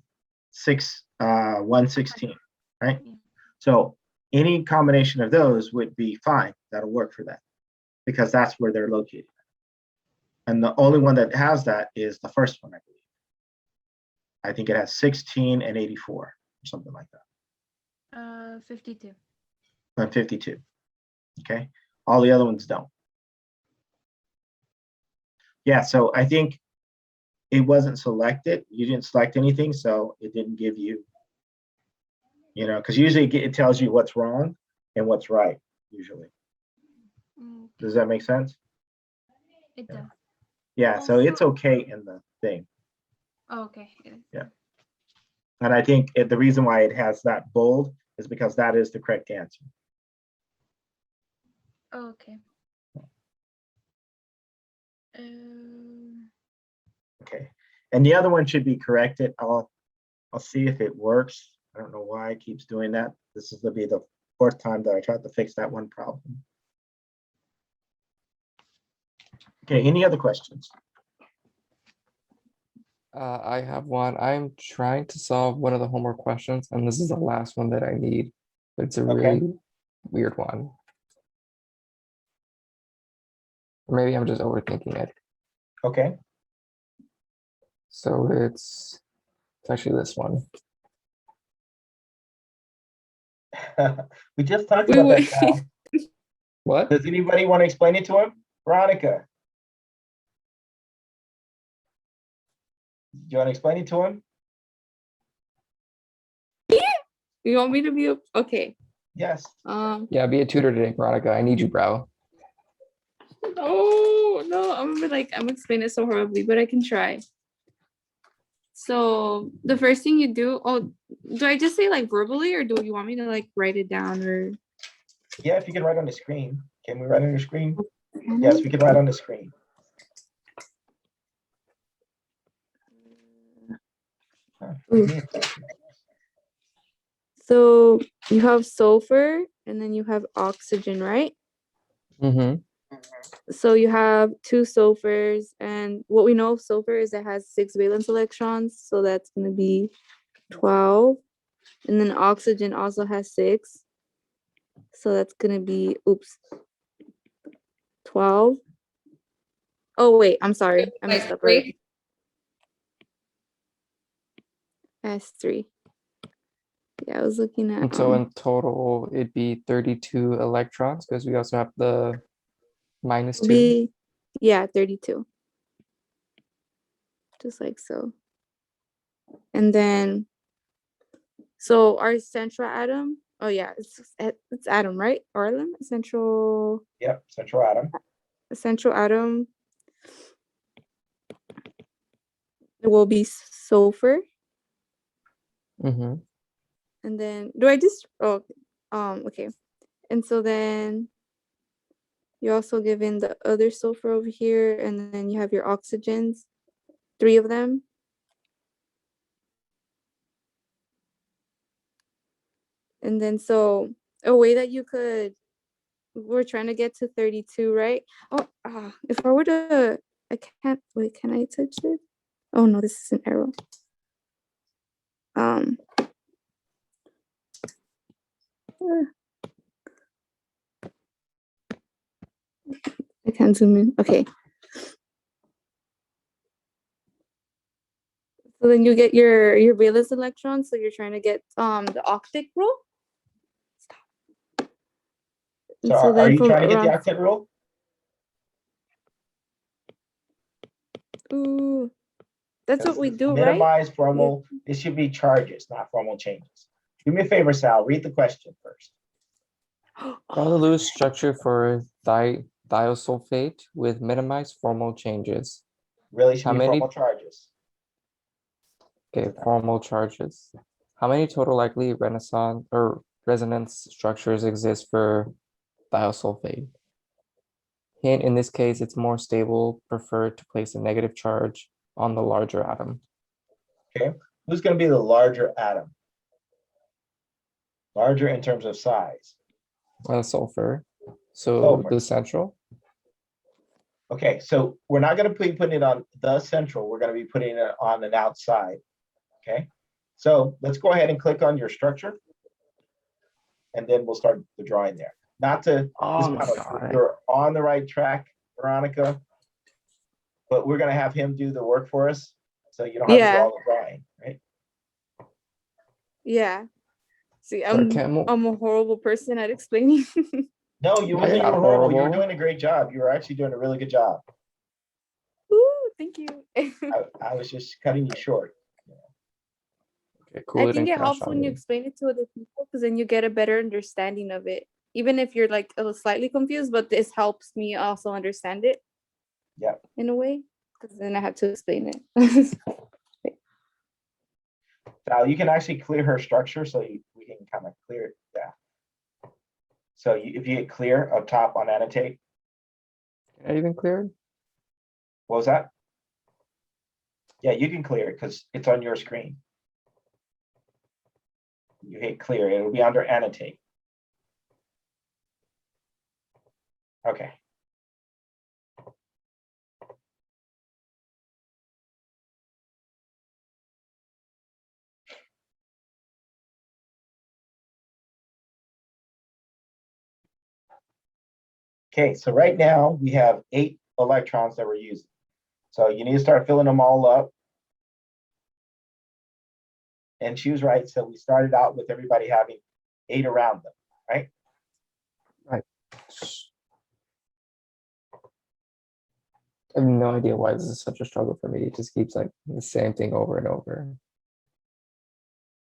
116, right? Yeah. So any combination of those would be fine. That'll work for that because that's where they're located. And the only one that has that is the first one, I believe. I think it has 16 and 84 or something like that. 52. And 52. Okay. All the other ones don't. Yeah, so I think it wasn't selected. You didn't select anything, so it didn't give you, because usually it tells you what's wrong and what's right, usually. Does that make sense? It does. Yeah, so it's Also- okay in the thing. Oh, okay. It is. Yeah. And I think the reason why it has that bold is because that is the correct answer. Oh, okay. Um, Okay. And the other one should be corrected. I'll see if it works. I don't know why it keeps doing that. This is going to be the fourth time that I tried to fix that one problem. Okay, any other questions? I have one. I'm trying to solve one of the homework questions, and this is the last one that I need, but it's a Okay. really weird one. Or maybe I'm just overthinking it. Okay. So it's actually this one. We just talked about that, Sal. What? Does anybody want to explain it to him? Veronica. Do you want to explain it to him? You want me to be okay? Yes. Yeah, be a tutor today, Veronica. I need you, bro. Oh no, I'm gonna be like I'm explaining it so horribly, but I can try. So the first thing you do, do I just say like verbally, or do you want me to like write it down, or? Yeah, if you can write on the screen. Can we write on the screen? Yes, we can write on the screen. So you have sulfur and then you have oxygen, right? Mm-hmm. So you have two sulfurs, and what we know of sulfur is it has 6 valence electrons, so that's going to be 12. And then oxygen also has 6, so that's going to be 12. Oh wait, I'm sorry, I messed up already. S3. Yeah, I was looking at. And so in total, it'd be 32 electrons because we also have the -2. Yeah, 32. Just like so. And then, so our central atom, oh yeah, it's atom, right? Or atom, central. Yep, central atom. Central atom. It will be sulfur. Mm-hmm. And then, do I just, okay. And so then you're also given the other sulfur over here, and then you have your oxygens, 3 of them. And then, so a way that you could, we're trying to get to 32, right? If I were to, I can't, wait, can I touch it? Oh no, this is an arrow. I can't zoom in. Okay. So then you get your valence electrons. So you're trying to get the octet rule. So are you trying to get the octet rule? Ooh, that's what we do, right? Minimize formal. It should be charges, not formal changes. Do me a favor, Sal. Read the question first. Draw the Lewis structure for thiosulfate with minimized formal changes. Really should be formal charges. Okay, formal charges. How many total likely resonance structures exist for thiosulfate? Hint, in this case, it's more stable, prefer to place a negative charge on the larger atom. Okay, who's going to be the larger atom? Larger in terms of size. Sulfur. So the central. Okay, so we're not going to be putting it on the central. We're going to be putting it on an outside. Okay, so let's go ahead and click on your structure, and then we'll start the drawing there. Not to, you're on the right track, Veronica, but we're going to have him do the work for us, so you don't have to do all the drawing, right? Yeah. See, I'm a horrible person at explaining. No, you Right, wasn't. You not were horrible. You were horrible. doing a great job. You were actually doing a really good job. Ooh, thank you. I was just cutting you short. Okay, I cool. It think didn't it crash helps on when you me. explain it to other people because then you get a better understanding of it. Even if you're like a little slightly confused, but this helps me also understand it Yeah. in a way because then I have to explain it. Now you can actually clear her structure, so we can kind of clear it. Yeah. So if you hit clear up top on annotate, Can I even clear it? what was that? Yeah, you can clear it because it's on your screen. You hit clear, it'll be under annotate. Okay. Okay, so right now we have 8 electrons that we're using. So you need to start filling them all up. And she was right. So we started out with everybody having 8 around them, right? Right. I have no idea why this is such a struggle for me. It just keeps like the same thing over and over.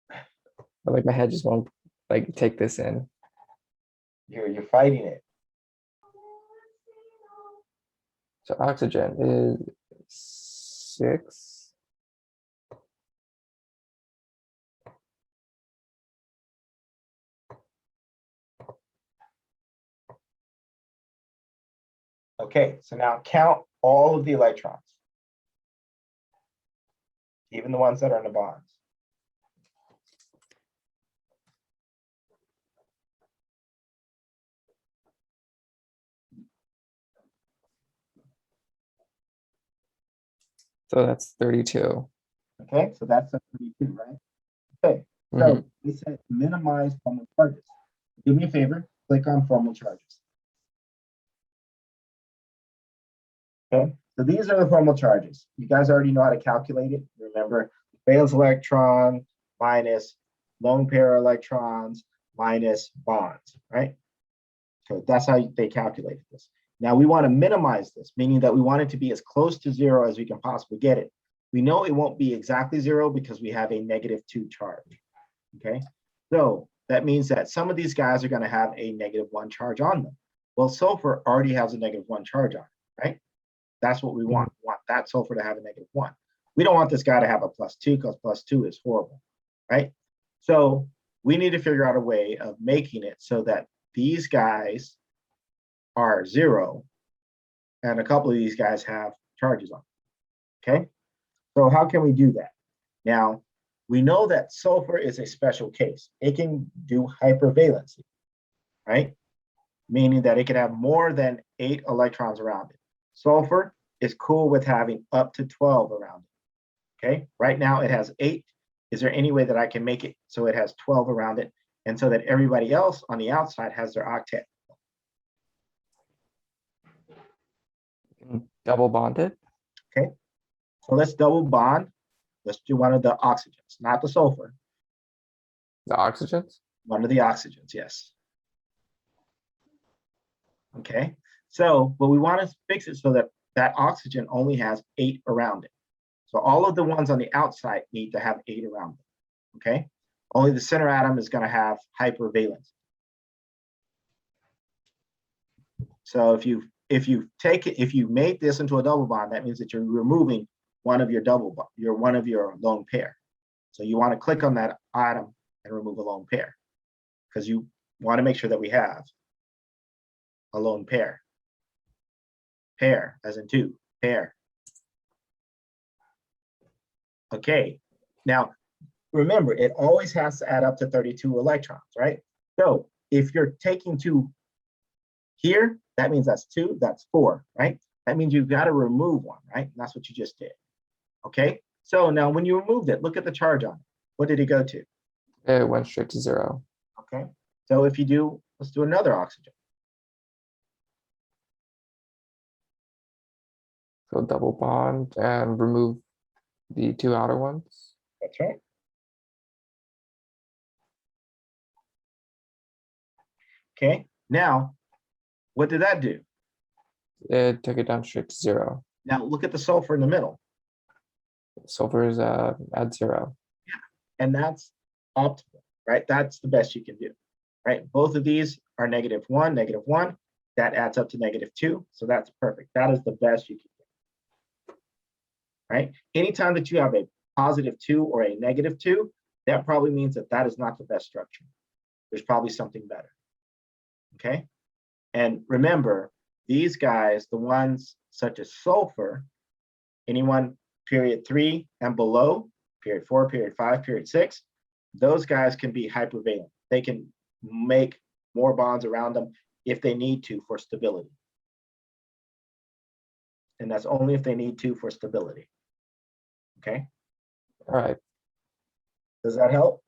But like my head just won't like take this in. You're fighting it. So oxygen is 6. Okay, so now count all of the electrons, even the ones that are in the bonds. So that's 32. Okay, so that's a 32, right? Okay, so Mhm. we said minimize formal charges. Do me a favor, click on formal charges. Okay, so these are the formal charges. You guys already know how to calculate it. Remember, valence electron minus lone pair electrons minus bonds, right? So that's how they calculated this. Now we want to minimize this, meaning that we want it to be as close to 0 as we can possibly get it. We know it won't be exactly 0 because we have a -2 charge, okay? So that means that some of these guys are going to have a -1 charge on them. Well, sulfur already has a -1 charge on it, right? That's what we want. We want that sulfur to have a -1. We don't want this guy to have a +2 because +2 is horrible, right? So we need to figure out a way of making it so that these guys are 0 and a couple of these guys have charges on them, okay? So how can we do that? Now, we know that sulfur is a special case. It can do hypervalency, right? Meaning that it can have more than 8 electrons around it. Sulfur is cool with having up to 12 around it, okay? Right now it has 8. Is there any way that I can make it so it has 12 around it and so that everybody else on the outside has their octet? Double bonded. Okay, so let's double bond. Let's do one of the oxygens, not the sulfur. The oxygens? One of the oxygens, yes. Okay, so but we want to fix it so that that oxygen only has 8 around it. So all of the ones on the outside need to have 8 around them. Okay, only the center atom is going to have hypervalence. So if you make this into a double bond, that means that you're removing one of your one of your lone pair. So you want to click on that atom and remove a lone pair because you want to make sure that we have a lone pair. Pair, as in 2, pair. Okay, now remember, it always has to add up to 32 electrons, right? So if you're taking 2 here, that means that's 2, that's 4, right? That means you've got to remove 1, right? And that's what you just did. Okay, so now when you removed it, look at the charge on it. What did it go to? It went straight to 0. Okay, so if you do, let's do another oxygen. So double bond and remove the 2 outer ones. That's right. Okay, now What did that do? It took it down straight to 0. Now look at the sulfur in the middle. Sulfur is at 0. And that's optimal, right? That's the best you can do, right? Both of these are -1, -1. That adds up to -2. So that's perfect. That is the best you can do, right? Anytime that you have a +2 or a -2, that probably means that that is not the best structure. There's probably something better, okay? And remember, these guys, the ones such as sulfur, anyone period 3 and below, period 4, period 5, period 6, those guys can be hypervalent. They can make more bonds around them if they need to for stability. And that's only if they need to for stability. Okay, All right. does that help?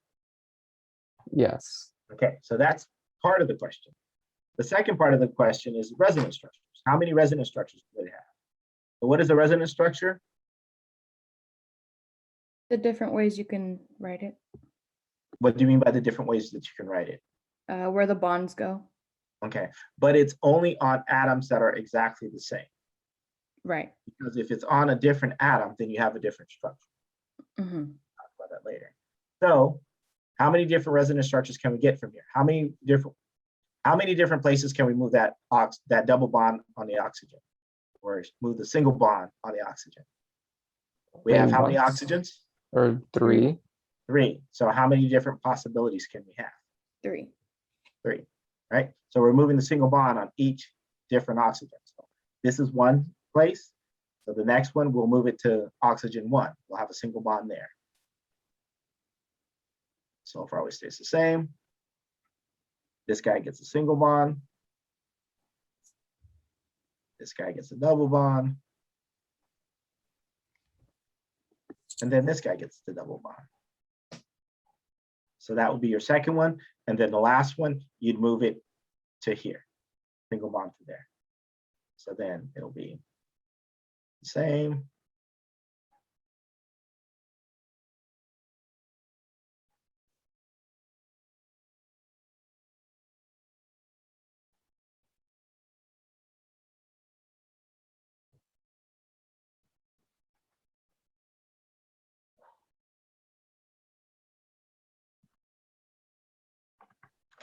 Yes. Okay, so that's part of the question. The second part of the question is resonance structures. How many resonance structures do they have? So what is a resonance structure? The different ways you can write it, What do you mean by the different ways that you can write it? where the bonds go. Okay, but it's only on atoms that are exactly the same. Right. Because if it's on a different atom, then you have a different structure. Mm-hmm. Talk about that later. So how many different resonance structures can we get from here? How many different places can we move that double bond on the oxygen? Or move the single bond on the oxygen? We have Maybe how many once. oxygens? Or 3. 3. So how many different possibilities can we have? 3. 3, right? So we're moving the single bond on each different oxygen. So this is one place. So the next one, we'll move it to oxygen 1. We'll have a single bond there. Sulfur always stays the same. This guy gets a single bond. This guy gets a double bond. And then this guy gets the double bond. So that would be your second one. And then the last one, you'd move it to here, single bond to there. So then it'll be the same.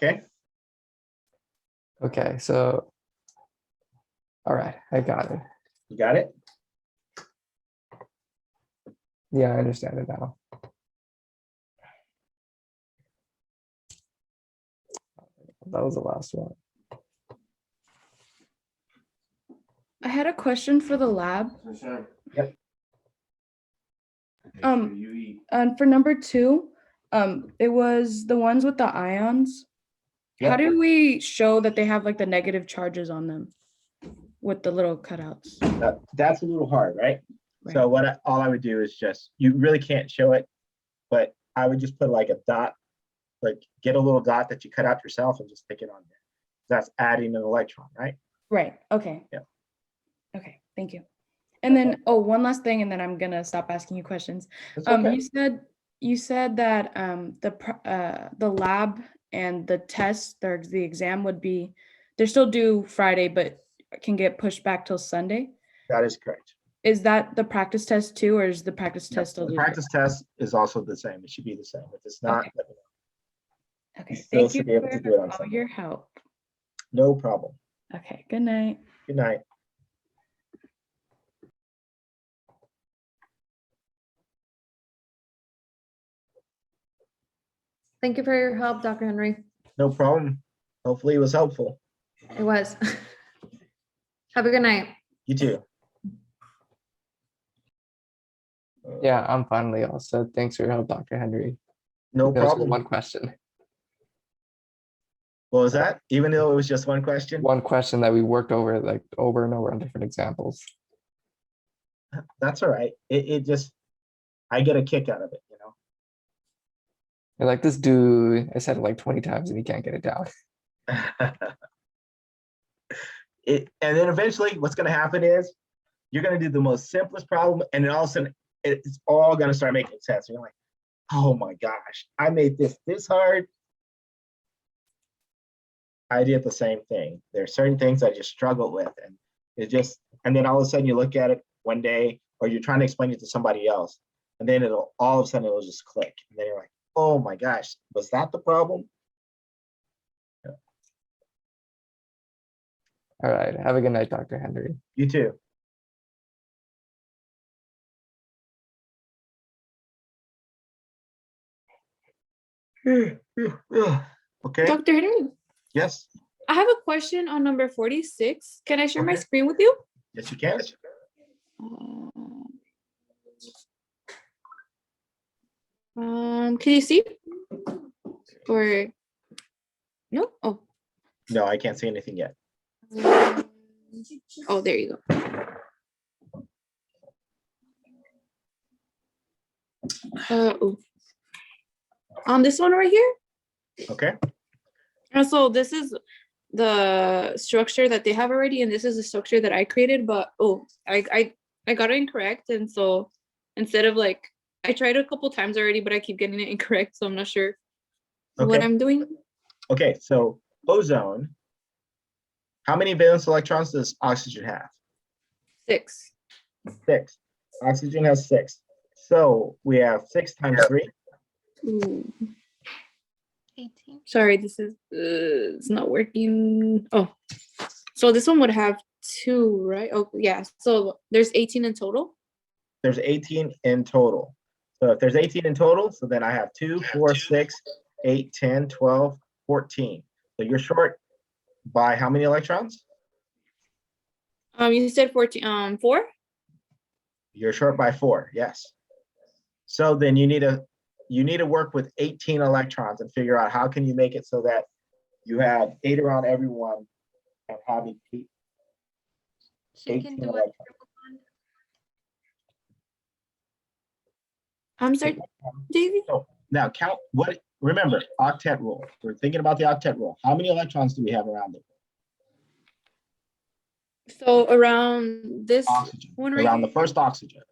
Okay. Okay, so, all right, I got it. You got it? Yeah, I understand it now. That was the last one. I had a question for the lab. Yep. And for number 2, it was the ones with the ions. How Yep. do we show that they have like the negative charges on them with the little cutouts? That's a little hard, right? Right. So all I would do is just, you really can't show it, but I would just put like a dot, like get a little dot that you cut out yourself and just stick it on there. That's adding an electron, right? Right. Okay. Yeah. Okay. Thank you. And then, one last thing, and then I'm gonna stop asking you questions. That's okay. You said that the lab and the test, the exam would be, they're still due Friday, but can get pushed back till Sunday. That is correct. Is that the practice test too, or is the practice test still The due? practice test is also the same. It should be the same. If it's not, Okay. let me know. Okay. You still Thank you should be able to for do it on all Sunday. your help. No problem. Okay. Good night. Good night. Thank you for your help, Dr. Henry. No problem. Hopefully it was helpful. It was. Have a good night. You too. Yeah, I'm finally all set. Thanks for your help, Dr. Henry. No That was just problem. one question. What was that? Even though it was just one question? One question that we worked over like over and over on different examples. That's all right. It just, I get a kick out of it, you know? You're like, this dude, I said it like 20 times and he can't get it down. And then eventually what's going to happen is you're going to do the most simplest problem, and then all of a sudden it's all going to start making sense. You're like, oh my gosh, I made this hard. I did the same thing. There are certain things I just struggle with, and and then all of a sudden you look at it one day, or you're trying to explain it to somebody else, and then all of a sudden it'll just click, and then you're like, oh my gosh, was that the problem? Yeah. All right. Have a good night, Dr. Henry. You too. Okay. Dr. Henry, Yes. I have a question on number 46. Can I share my Okay. screen with you? Yes, you can. Can you see? Or no? Oh, No, I can't see anything yet. oh, there you go. Oh. On this one right here. Okay. And so this is the structure that they have already, and this is the structure that I created. But I got it incorrect, and so instead of like I tried a couple times already, but I keep getting it incorrect, so I'm not sure what Okay. I'm doing. Okay. So ozone. How many valence electrons does oxygen have? 6. 6. Oxygen has 6. So we have 6 times 3. Ooh. 18. Sorry, this is it's not working. Oh, so this one would have 2, right? Oh, yeah. So there's 18 in total. There's 18 in total. So if there's 18 in total, so then I have 2, 4, 6, 8, 10, 12, 14. So you're short by how many electrons? You said 14. 4. You're short by 4. Yes. So then you need to work with 18 electrons and figure out how can you make it so that you have 8 around everyone and having 8. She can 18 do a electrons. triple bond. I'm sorry, Daisy. So now count what. Remember octet rule. We're thinking about the octet rule. How many electrons do we have around it? So around this Oxygen. one right Around here, the first oxygen.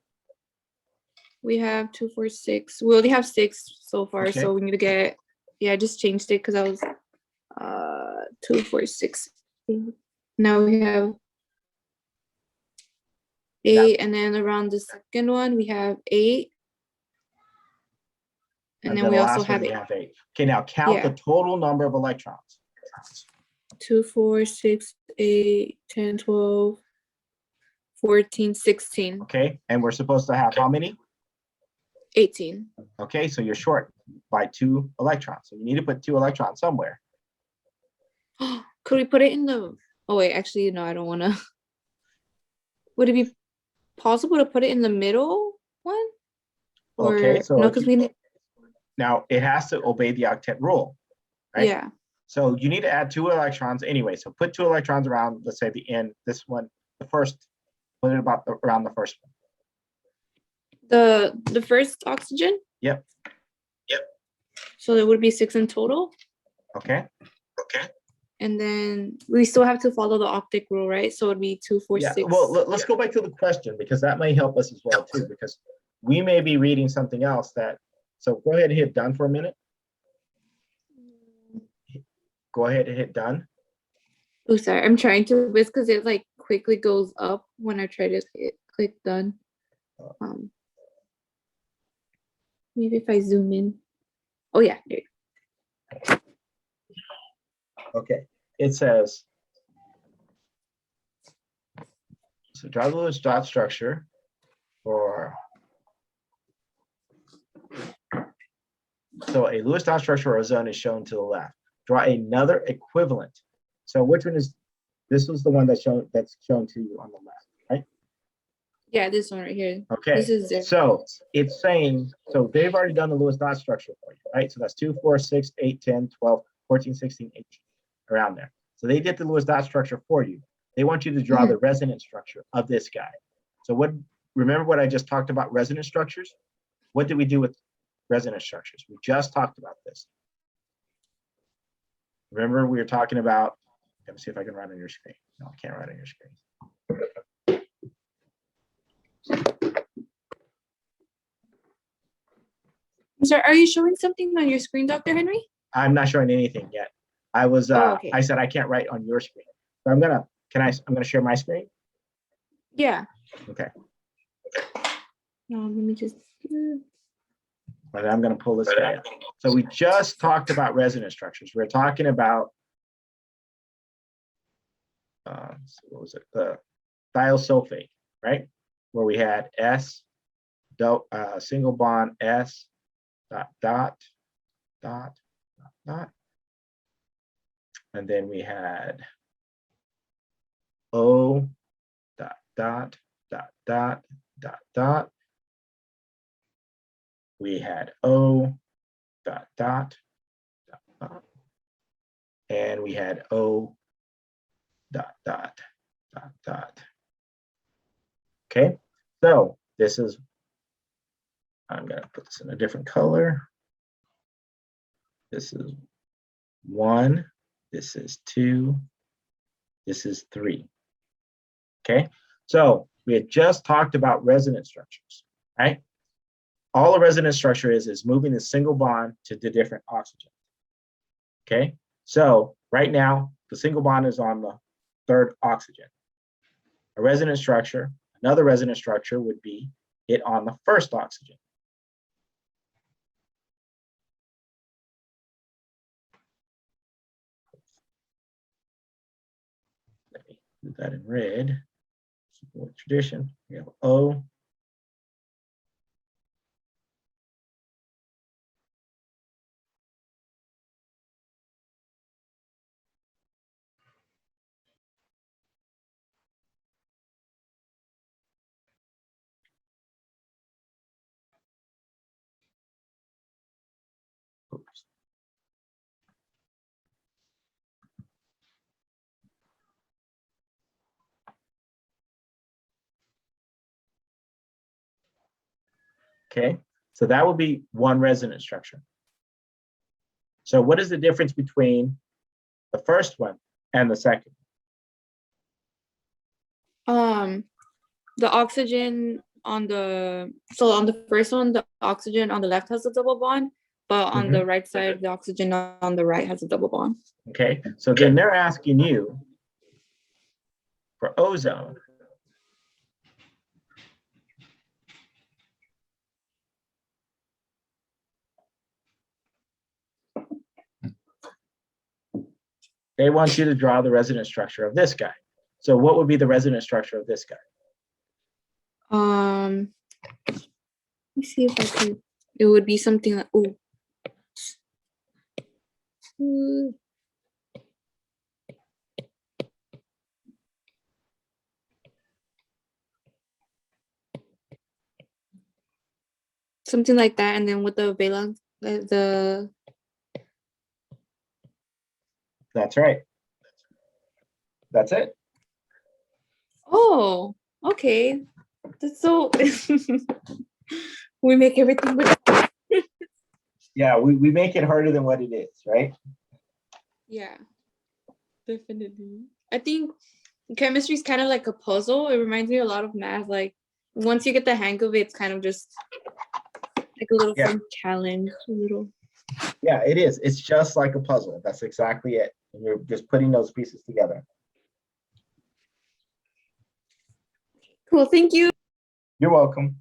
we have 2, 4, 6. We only have 6 so far, Okay. so we need to get. Yeah, I just changed it because I was 2, 4, 6. 8. Now we have 8, and then around the second one we have 8. And then the we also last one have we have 8. Okay, now count the total number of electrons. 2, 4, 6, 8, 10, 12, 14, 16, Okay, and we're supposed to have how many? 18. Okay, so you're short by 2 electrons. So you need to put 2 electrons somewhere. Could we put it in the? Oh wait, actually no, I don't want to. Would it be possible to put it in the middle one? Or Okay, so no, because we need. now it has to obey the octet rule, right? Yeah. So you need to add 2 electrons anyway. So put 2 electrons around, let's say the end, this one, the first, put it about around the first one. The first oxygen. Yep. So there would be 6 in total. Okay. And then we still have to follow the octet rule, right? So it'd be 2, 4, Yeah. 6. Well, let's go back to the question because that may help us as well too, because we may be reading something else that, so go ahead and hit done for a minute. Go ahead and hit done. Oh, sorry, I'm trying to, it's because it like quickly goes up when I try to click done. Maybe if I zoom in. Oh yeah, there you go. Okay. It says, so draw the Lewis dot structure for, so a Lewis dot structure or a zone is shown to the left. Draw another equivalent. So which one is, this was the one that's shown to you on the left, right? Yeah, this one right here. Okay, This is it. so it's saying, so they've already done the Lewis dot structure for you, right? So that's 2, 4, 6, 8, 10, 12, 14, 16, 18, around there. So they did the Lewis dot structure for you. They want you to draw the resonance structure of this guy. So remember what I just talked about resonance structures? What did we do with resonance structures? We just talked about this. Remember we were talking about, let me see if I can write on your screen. No, I can't write on your screen. So are you showing something on your screen, Dr. Henry? I'm not showing anything yet. I was, okay. I said I can't write on your screen. So I'm gonna share my screen? Yeah. Okay. Let me just. And I'm gonna pull this guy up. So we just talked about resonance structures. We're talking about, so what was it? The thiosulfate, right? Where we had S, single bond S, dot, dot, dot, dot, dot. And then we had O, dot, dot, dot, dot, dot, dot. We had O, dot, dot, dot, dot. And we had O, dot, dot, dot, dot. Okay, so this is, I'm gonna put this in a different color. This is 1, this is 2, this is 3. Okay, so we had just talked about resonance structures, right? All a resonance structure is moving the single bond to the different oxygen. Okay, so right now the single bond is on the 3rd oxygen. A resonance structure, another resonance structure would be it on the 1st oxygen. Let me do that in red. Support tradition. We have O. Oops. Okay, so that would be one resonance structure. So what is the difference between the first one and the second? The oxygen on the first one, the oxygen on the left has a double bond, but on the right side, the oxygen on the right has a double bond. Okay, so then they're asking you for ozone. They want you to draw the resonance structure of this guy. So what would be the resonance structure of this guy? Let me see if I can. It would be something like something like that, and then with the valence, the. That's right. That's it. Oh, okay. That's so. We make everything. Yeah, we make it harder than what it is, right? Yeah, definitely. I think chemistry is kind of like a puzzle. It reminds me a lot of math. Like once you get the hang of it, it's kind of just like a little fun challenge. A little. Yeah, it is. It's just like a puzzle. That's exactly it. And you're just putting those pieces together. Cool. Thank you. You're welcome.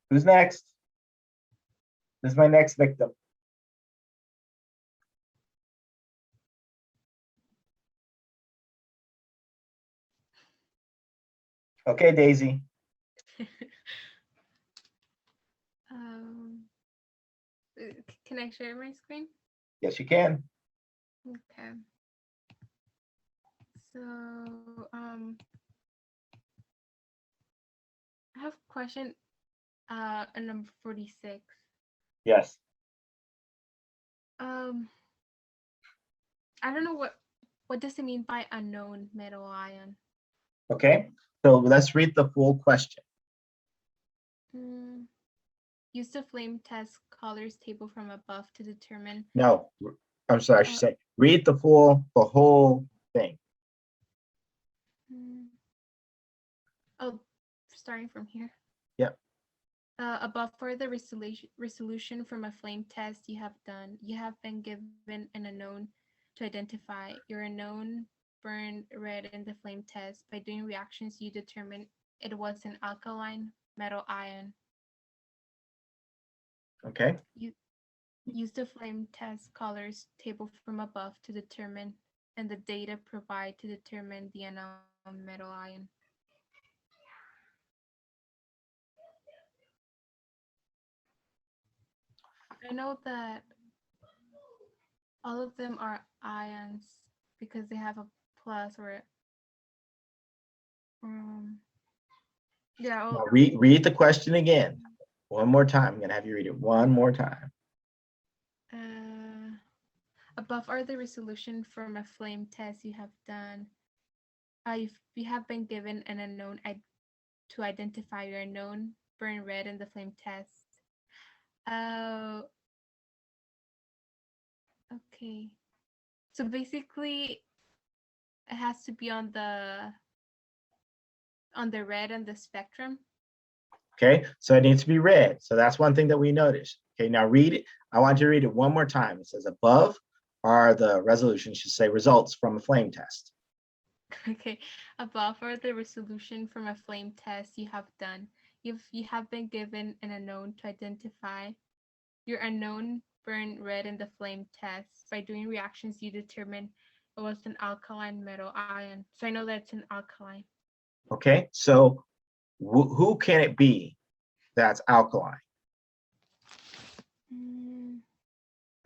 Who's next? This is my next victim. Okay, Daisy. Can I share my screen? Yes, you can. Okay. So, I have a question on number 46. Yes. I don't know what does it mean by unknown metal ion? Okay, so let's read the full question. Use the flame test colors table from above to determine. No, I'm sorry, I should say, read the whole thing. Oh, starting from here. Yep. Above for the resolution from a flame test you have done, you have been given an unknown to identify. Your unknown burned red in the flame test. By doing reactions, you determined it was an alkaline metal ion. Okay. Use the flame test colors table from above to determine, and the data provide to determine the unknown metal ion. I know that all of them are ions because they have a plus or yeah. Now read the question again. One more time. I'm gonna have you read it one more time. Above are the resolution from a flame test you have done. You have been given an unknown to identify your unknown burn red in the flame test. Okay. So basically, it has to be on the red and the spectrum. Okay, so it needs to be red. So that's one thing that we noticed. Okay, now read it. I want you to read it one more time. It says above are the resolution, should say results from a flame test. Okay, above are the resolution from a flame test you have done. You have been given an unknown to identify. Your unknown burned red in the flame test. By doing reactions, you determine it was an alkaline metal ion. So I know that's an alkaline. Okay, so who can it be that's alkaline?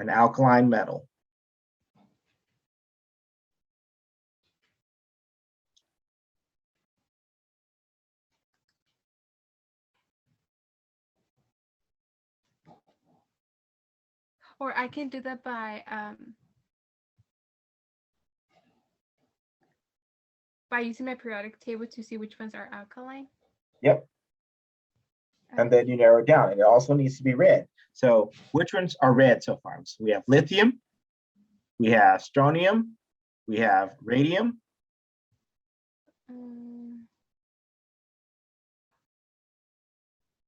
An alkaline metal. Or I can do that by using my periodic table to see which ones are alkaline. Yep. And then you narrow it down, and it also needs to be red. So which ones are red so far? So we have lithium, we have strontium, we have radium.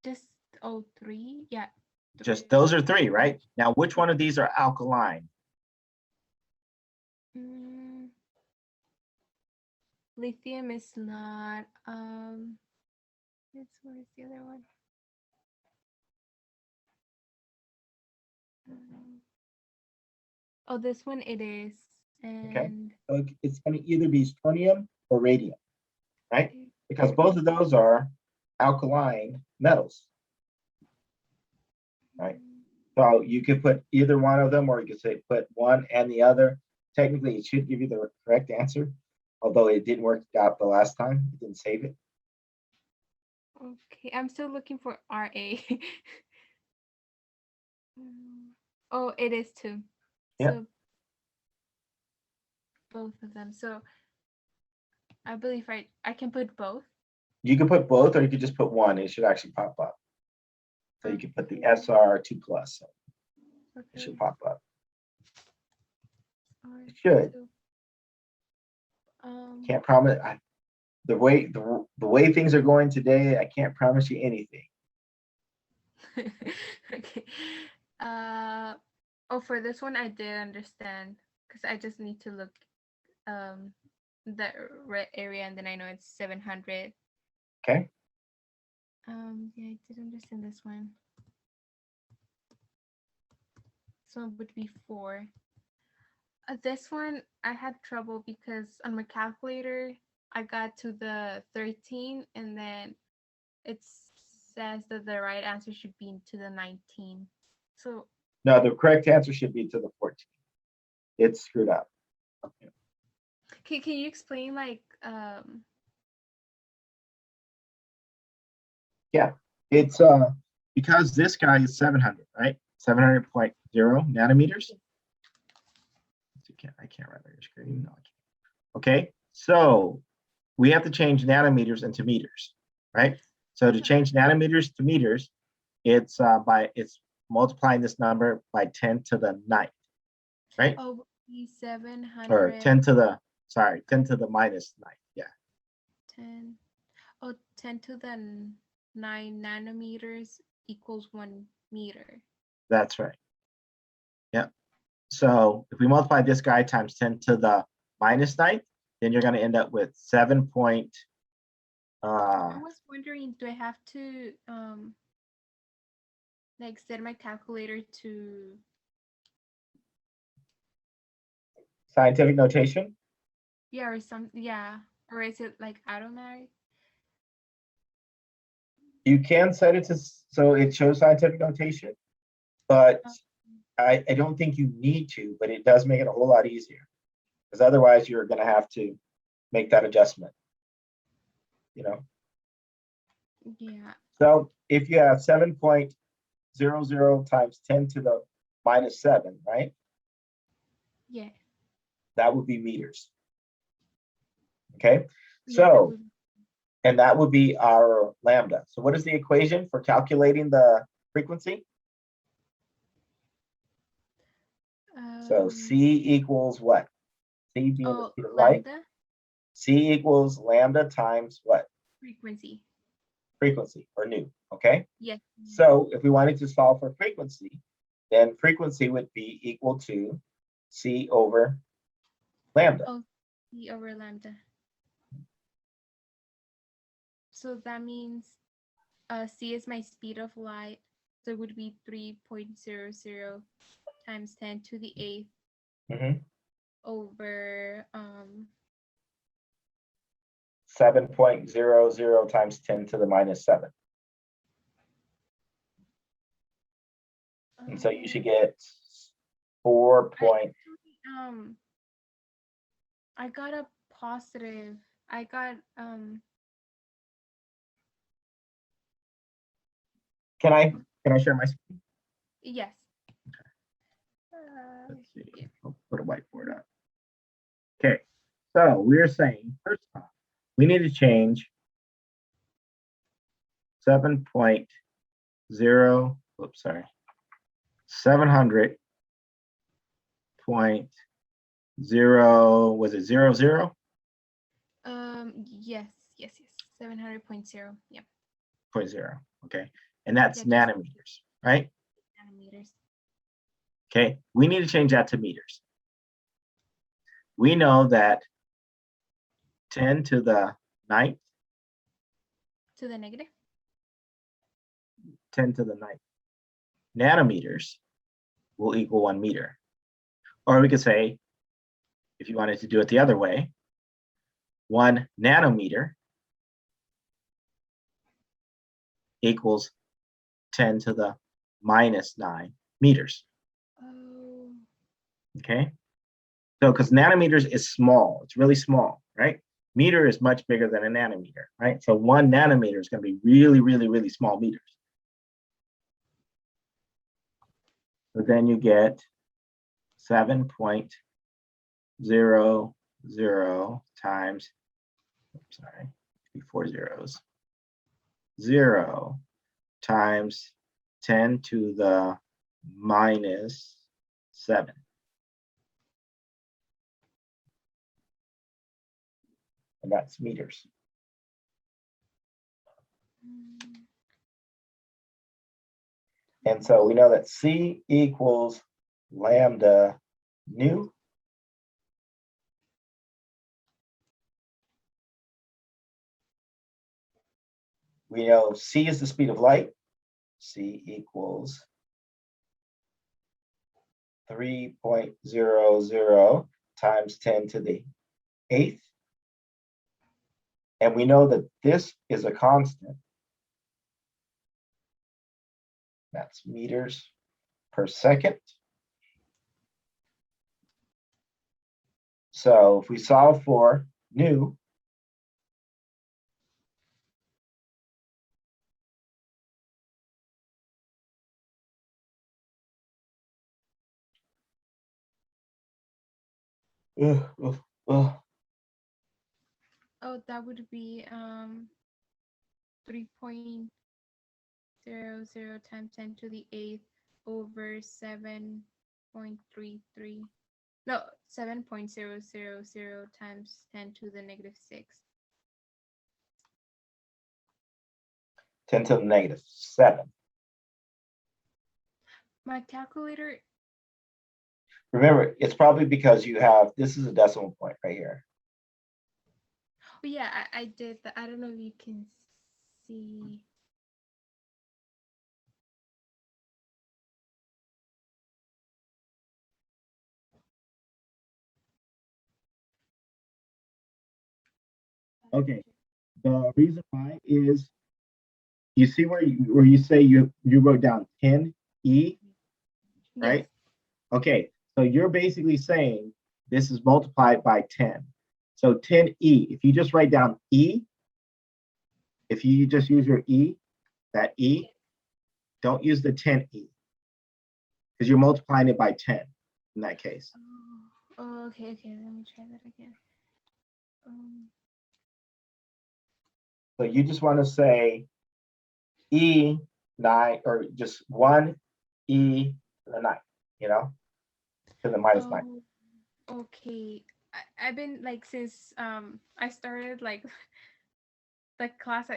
Just three, yeah. Just those are three, right? Now, which one of these are alkaline? Lithium is not. Where's the other one? Oh, this one it is. And okay, so it's going to either be strontium or radium, right? Because both of those are alkaline metals, right? So you could put either one of them, or you could say put one and the other. Technically, it should give you the correct answer, although it didn't work out the last time. It didn't save it. Okay, I'm still looking for RA. Oh, it is too. Yeah. So both of them. So I believe I can put both. You can put both, or you could just put one. It should actually pop up. So you can put the SR2+. So okay. it should pop up. It should. Can't promise. The way things are going today, I can't promise you anything. Okay. Oh, for this one, I did understand because I just need to look the red area, and then I know it's 700. Okay. Yeah, I did understand this one. This one would be 4. This one I had trouble because on my calculator I got to the 13, and then it says that the right answer should be to the 19. So no, the correct answer should be to the 14. It's screwed up. Can you explain like Yeah, it's because this guy is 700, right? 700.0 nanometers. I can't write on your screen. No, I can't. Okay, so we have to change nanometers into meters, right? So to change nanometers to meters, it's multiplying this number by 10 to the 9th, right? Oh, 700. Or 10 to the minus 9. Yeah. 10. Oh, 10 to the nanometers equals 1 meter. That's right. Yep. So if we multiply this guy times 10 to the minus 9, then you're going to end up with 7 point. I was wondering, do I have to like set my calculator to Scientific notation. or or is it like automatic? You can set it to so it shows scientific notation, but I don't think you need to, but it does make it a whole lot easier, because otherwise you're going to have to make that adjustment, you know? Yeah. So if you have 7.00 times 10 to the minus 7, right? Yeah. That would be meters. Okay, Yeah, so, and that would be our lambda. So what is the equation for calculating the frequency? So C equals what? C being the speed of light. lambda C equals lambda times what? frequency. Frequency, or nu, okay? Yes. So if we wanted to solve for frequency, then frequency would be equal to C over lambda. Oh, C over lambda. So that means C is my speed of light. So it would be 3.00 times 10 to the 8th over 7.00 times 10 to the minus 7. And so you should get 4 point. I got a positive. I got Can I share my screen? yes. Let's see. I'll put a whiteboard up. Okay, so we're saying first off, we need to change 7.0. Oops, sorry. 700.0. Was it 00? Yes. 700.0. Yep. 0.0. Okay, and that's Yeah, nanometers, right? Nanometers. Okay, we need to change that to meters. We know that 10 to the 9th. To the negative? 10 to the 9th nanometers will equal 1 meter. Or we could say, if you wanted to do it the other way, 1 nanometer equals 10 to the minus 9 meters. Oh. Okay, so because nanometers is small, it's really small, right? Meter is much bigger than a nanometer, right? So 1 nanometer is going to be really, really, really small meters. So then you get 7.00 times, sorry, 4 zeros, 0 times 10 to the minus 7. And that's meters. And so we know that C equals lambda nu. We know C is the speed of light. C equals 3.00 times 10 to the 8th. And we know that this is a constant. That's meters per second. So if we solve for nu, Oh, that would be 3.00 times 10 to the 8th over 7.33. No, 7.000 times 10 to the negative 6. 10 to the negative 7. My calculator. Remember, it's probably because you have, this is a decimal point right here. Oh yeah, I did that. I don't know if you can see. Okay. The reason why is, you see where you say you wrote down 10E, right? Yes. Okay, so you're basically saying this is multiplied by 10. So 10E, if you just write down E, if you just use your E, that E, don't use the 10E, because you're multiplying it by 10 in that case. Oh, okay. Let me try that again. So you just want to say E 9, or just 1 E to the 9, you know, to the minus 9. Okay. I've been like since I started like the class.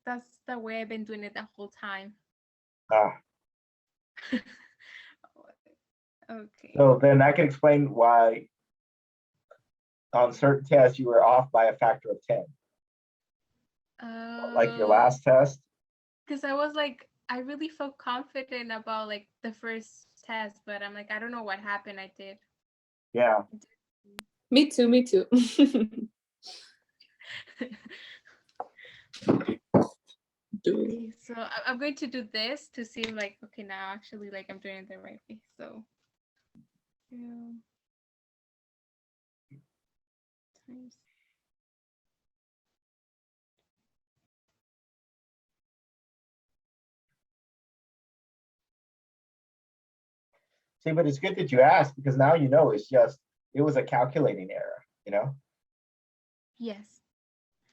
That's the way I've been doing it the whole time. Okay. So then I can explain why on certain tests you were off by a factor of 10. Like your last test. Because I was like, I really felt confident about like the first test, but I'm like, I don't know what happened. I did. Yeah. Me too. Okay, so I'm going to do this to see like, okay, now actually like I'm doing it the right way. So, yeah. Times. See, but it's good that you asked, because now you know it's just, it was a calculating error, you know? Yes.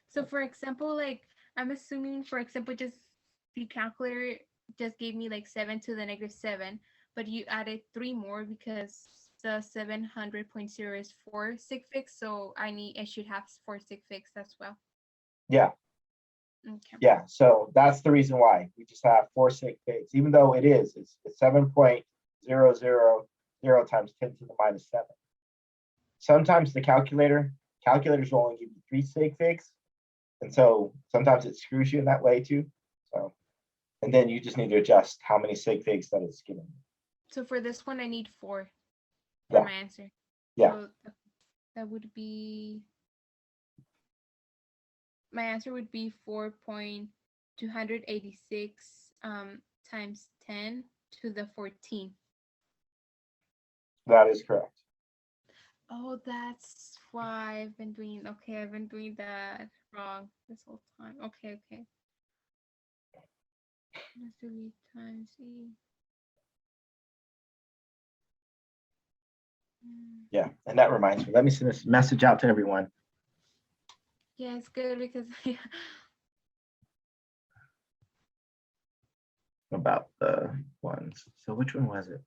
So for example, like I'm assuming, for example, just the calculator just gave me like 7 to the negative 7, but you added 3 more because the 700.0 is 4 sig figs, so I should have 4 sig figs as well. Yeah. Okay. Yeah, so that's the reason why we just have 4 sig figs, even though it's 7.000 times 10 to the minus 7. Sometimes the calculators will only give you 3 sig figs, and so sometimes it screws you in that way too. So, and then you just need to adjust how many sig figs that it's giving. So for this one, I need 4 for Yeah. my answer. Yeah. So that would be, my answer would be 4.286 times 10 to the 14. That is correct. Oh, that's why I've been doing that wrong this whole time. Okay. Let's do E times E. Yeah, and that reminds me, let me send this message out to everyone. Yeah, it's good because About the ones. So which one was it?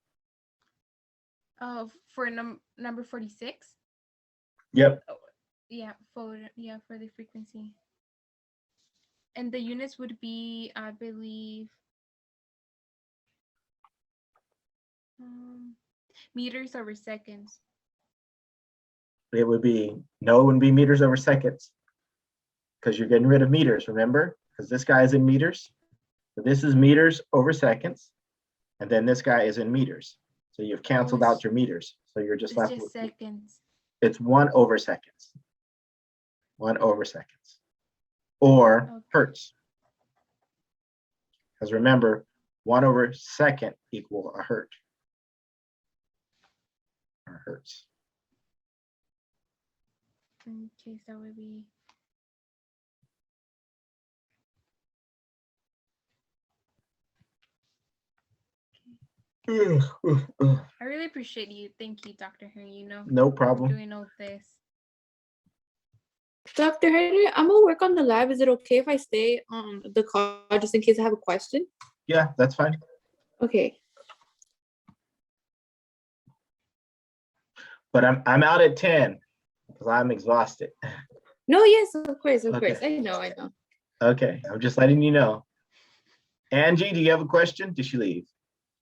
oh, for number 46. Yep. Yeah, for the frequency. And the units would be, I believe, meters over seconds. It would be, no, it wouldn't be meters over seconds, because you're getting rid of meters, remember? Because this guy is in meters. So this is meters over seconds, and then this guy is in meters. So you've canceled out your meters. So you're just left with seconds. It's 1 over seconds. 1 over seconds. Or hertz. Because remember, 1 over second equal a hertz. Or hertz. Okay, so that would be. I really appreciate you. Thank you, Dr. Henry. No problem. Doing all this. Dr. Henry, I'm gonna work on the lab. Is it okay if I stay on the call just in case I have a question? Yeah, that's fine. Okay. But I'm out at 10 because I'm exhausted. No, yes, of course. Okay. I know. Okay, I'm just letting you know. Angie, do you have a question? Did she leave?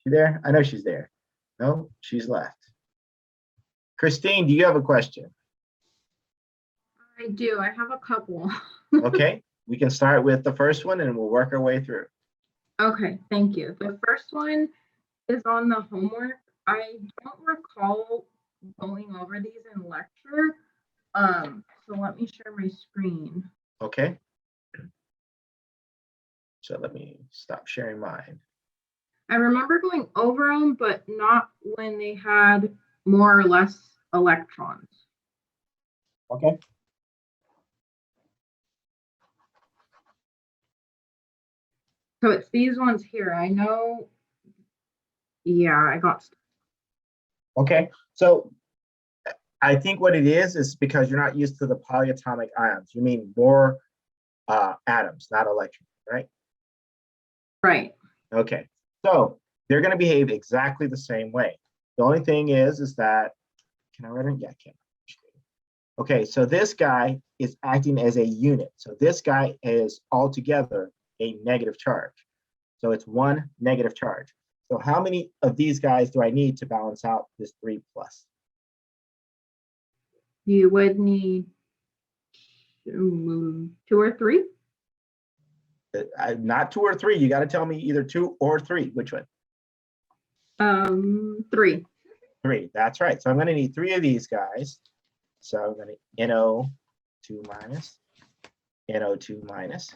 She there? I know she's there. No, she's left. Christine, do you have a question? I do. I have a couple. Okay, we can start with the first one and we'll work our way through. Okay, thank you. The first one is on the homework. I don't recall going over these in lecture. So let me share my screen. Okay. So let me stop sharing mine. I remember going over them, but not when they had more or less electrons. Okay. So it's these ones here. I know. Yeah, I got. Okay, so I think what it is because you're not used to the polyatomic ions. You mean more atoms, not electrons, right? Right. Okay, so they're going to behave exactly the same way. The only thing is that, can I write it? Yeah, I can. Okay, so this guy is acting as a unit. So this guy is altogether a negative charge. So it's one negative charge. So how many of these guys do I need to balance out this 3+? You would need 2 or 3. Not 2 or 3. You got to tell me either 2 or 3. Which one? 3. 3. That's right. So I'm going to need 3 of these guys. So I'm going to NO2 minus, NO2 minus.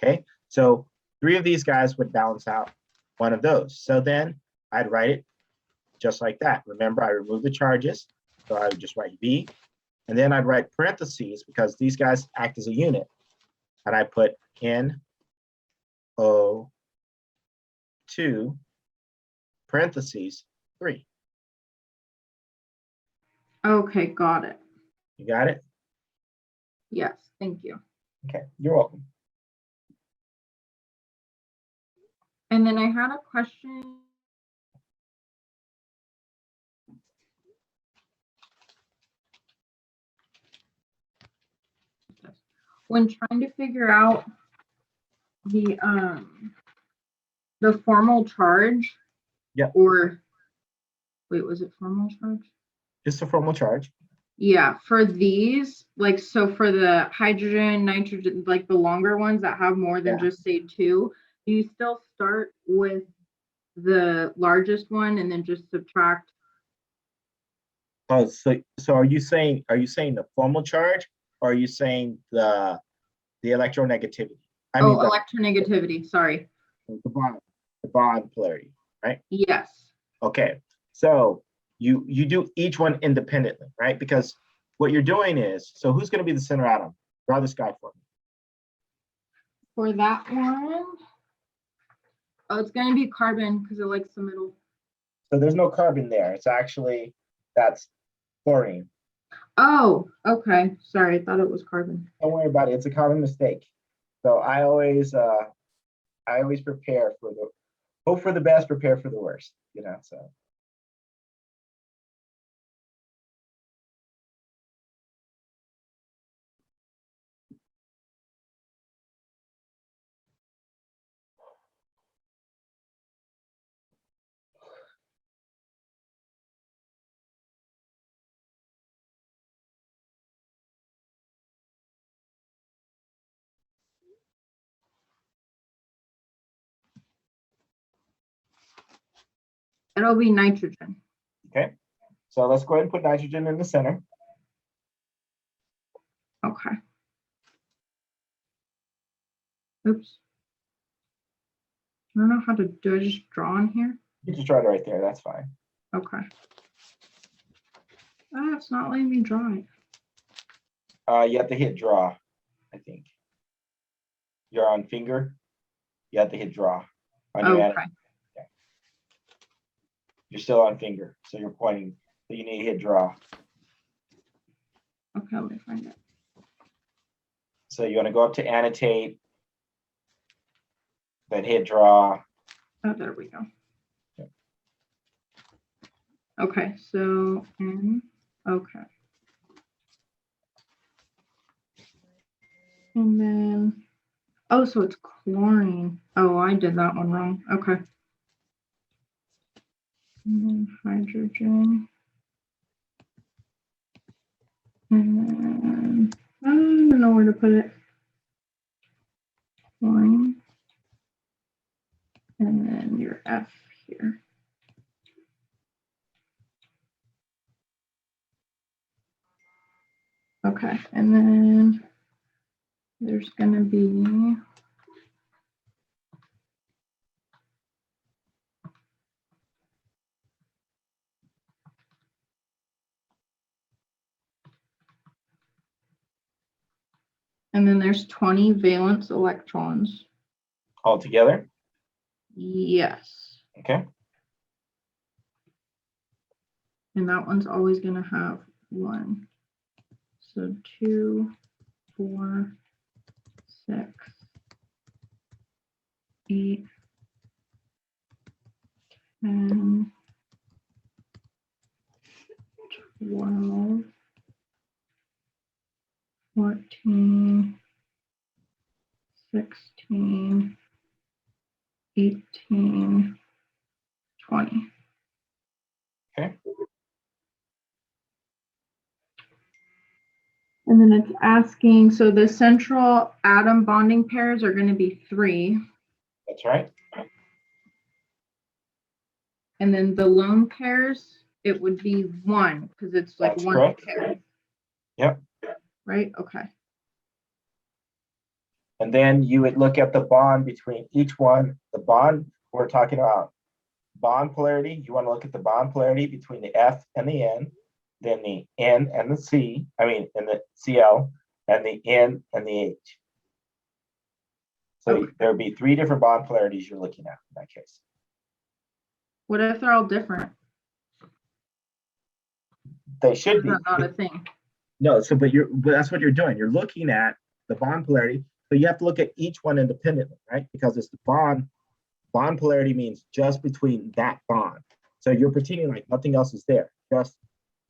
Okay. So 3 of these guys would balance out one of those. So then I'd write it just like that. Remember, I removed the charges. So I would just write B. And then I'd write parentheses because these guys act as a unit. And I put NO2 parentheses 3. Okay, got it. You got it? Yes, thank you. Okay, you're welcome. And then I had a question. When trying to figure out the formal charge. Yeah. Or wait, was it formal charge? Just a formal charge. Yeah, for these, like, so for the hydrogen, nitrogen, like the longer ones that have more than just say 2, do you still start with the largest one and then just subtract? Oh, so are you saying the formal charge, or are you saying the electronegativity? I mean, electronegativity, sorry. the bond polarity, right? Yes. Okay, so you do each one independently, right? Because what you're doing is, so who's going to be the center atom? Draw this guy for me. For that one, oh, it's going to be carbon because it likes the middle. So there's no carbon there. It's actually, that's chlorine. Oh, okay. Sorry, I thought it was carbon. Don't worry about it. It's a common mistake. So I always prepare for the, hope for the best, prepare for the worst, you know, so. It'll be nitrogen. Okay, so let's go ahead and put nitrogen in the center. Okay. Oops. I don't know how to do. I just draw on here. You just draw it right there. That's fine. Okay. Ah, it's not letting me draw it. You have to hit draw, I think. You're on finger. You have to hit draw. On your Okay. Okay. You're still on finger, so you're pointing. So you need to hit draw. Okay, let me find it. So you want to go up to annotate, then hit draw. Oh, there we go. Okay. Okay, so okay. And then Oh, so it's chlorine. Oh, I did that one wrong. Okay. And then hydrogen. And then, I don't know where to put it. Chlorine. And then your F here. Okay, and then there's gonna be and then there's 20 valence electrons. All together? Yes. Okay. And that one's always gonna have 1. So 2, 4, 6, 8, 10, 12, 14, 16, 18, 20. Okay. And then it's asking, so the central atom bonding pairs are going to be 3. That's right. And then the lone pairs, it would be 1 because it's like That's one correct. pair. Yep. Right? Okay. And then you would look at the bond between each one. The bond, we're talking about bond polarity. You want to look at the bond polarity between the F and the N, then the N and the C, and the Cl, and the N and the H. So Okay. there would be 3 different bond polarities you're looking at in that case. What if they're all different? They should Is be. that not a thing? No, so but that's what you're doing. You're looking at the bond polarity, but you have to look at each one independently, right? Because it's the bond polarity means just between that bond. So you're pretending like nothing else is there, just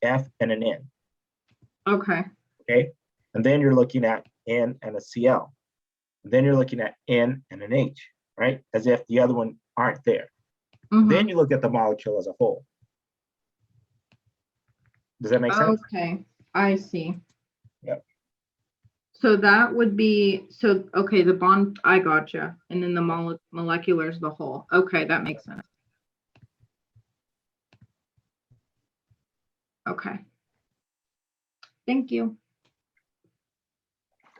F and an N. Okay. Okay. And then you're looking at N and a Cl. And then you're looking at N and an H, right? As if the other one aren't there. Mhm. Then you look at the molecule as a whole. Does that make sense? Okay. I see. Yep. So that would be, so, okay, the bond, I gotcha. And then the molecular is the whole. Okay, that makes sense. Okay. Thank you.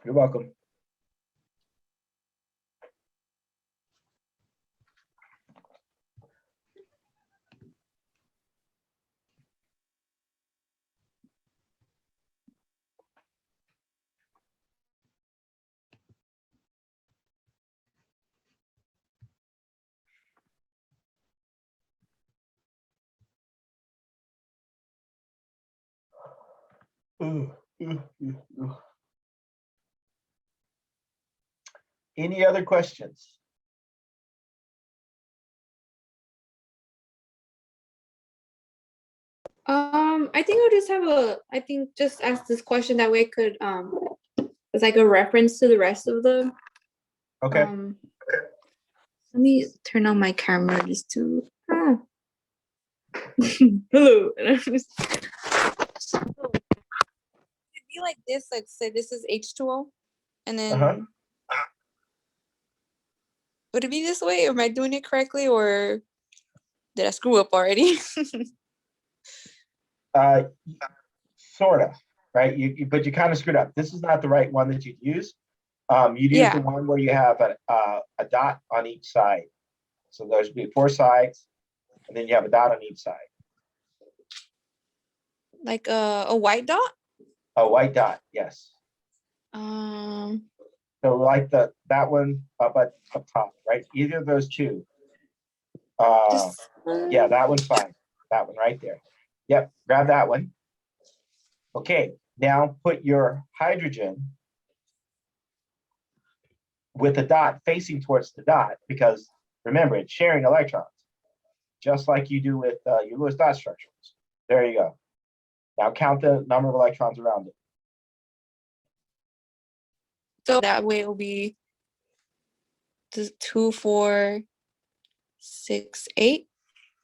You're welcome. Any other questions? I think I'll just just ask this question that way I could it's like a reference to the rest of them. Okay. Let me turn on my camera just to hello. It'd be like this, like say this is H2O and then would it be this way? Am I doing it correctly or did I screw up already? Sort of, right? But you kind of screwed up. This is not the right one that you'd use. You'd use the one where you have a dot on each side. So there's be 4 sides, and then you have a dot on each side. Like a white dot? A white dot, yes. So like that one up top, right? Either of those two. Yeah, that one's fine. That one right there. Yep, grab that one. Okay, now put your hydrogen with a dot facing towards the dot, because remember, it's sharing electrons, just like you do with your Lewis dot structures. There you go. Now count the number of electrons around it. So that way it will be 2, 4, 6, 8.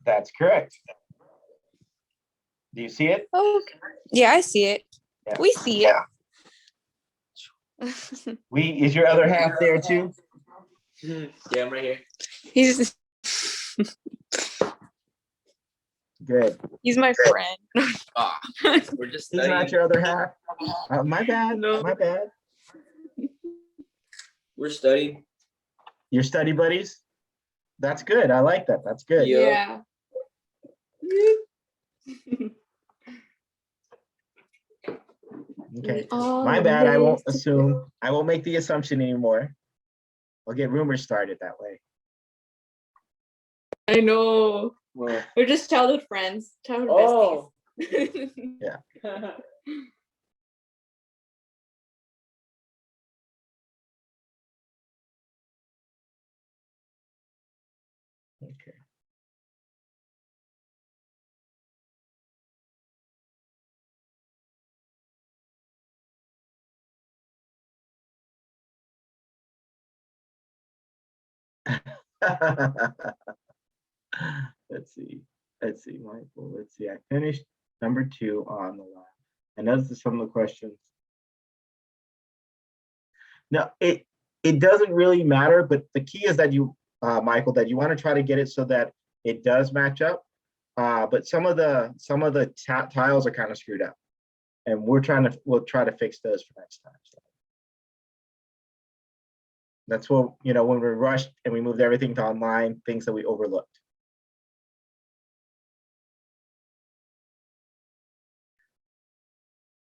That's correct. Do you see it? Okay. Yeah, I see it. Yeah. We see it. Is your other half there too? Yeah, I'm right here. He's Good. he's my friend. We're just He's not your other half. My bad. No. My bad. We're studying. Your study buddies? That's good. I like that. That's good. Yeah. Okay. Oh, My bad. I won't yes. assume. I won't make the assumption anymore. I'll get rumors started that way. I know. Well, We're just childhood friends. Childhood oh. besties. Yeah. Okay. Let's see. Let's see, Michael. Let's see. I finished number 2 on the left. And those are some of the questions. No, it doesn't really matter, but the key is that you, Michael, that you want to try to get it so that it does match up. But some of the tiles are kind of screwed up, and we'll try to fix those for next time. So that's what, when we rushed and we moved everything to online, things that we overlooked.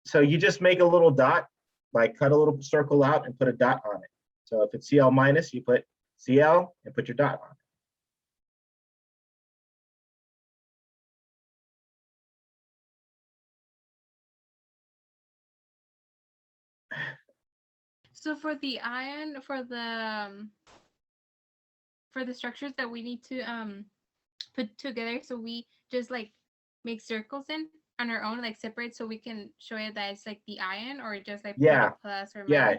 So you just make a little dot, like cut a little circle out and put a dot on it. So if it's CL minus, you put CL and put your dot on it. So for the ion, for the structures that we need to put together, so we just like make circles in on our own, like separate, so we can show you that it's like the ion, or just like put a plus or minus. Yeah,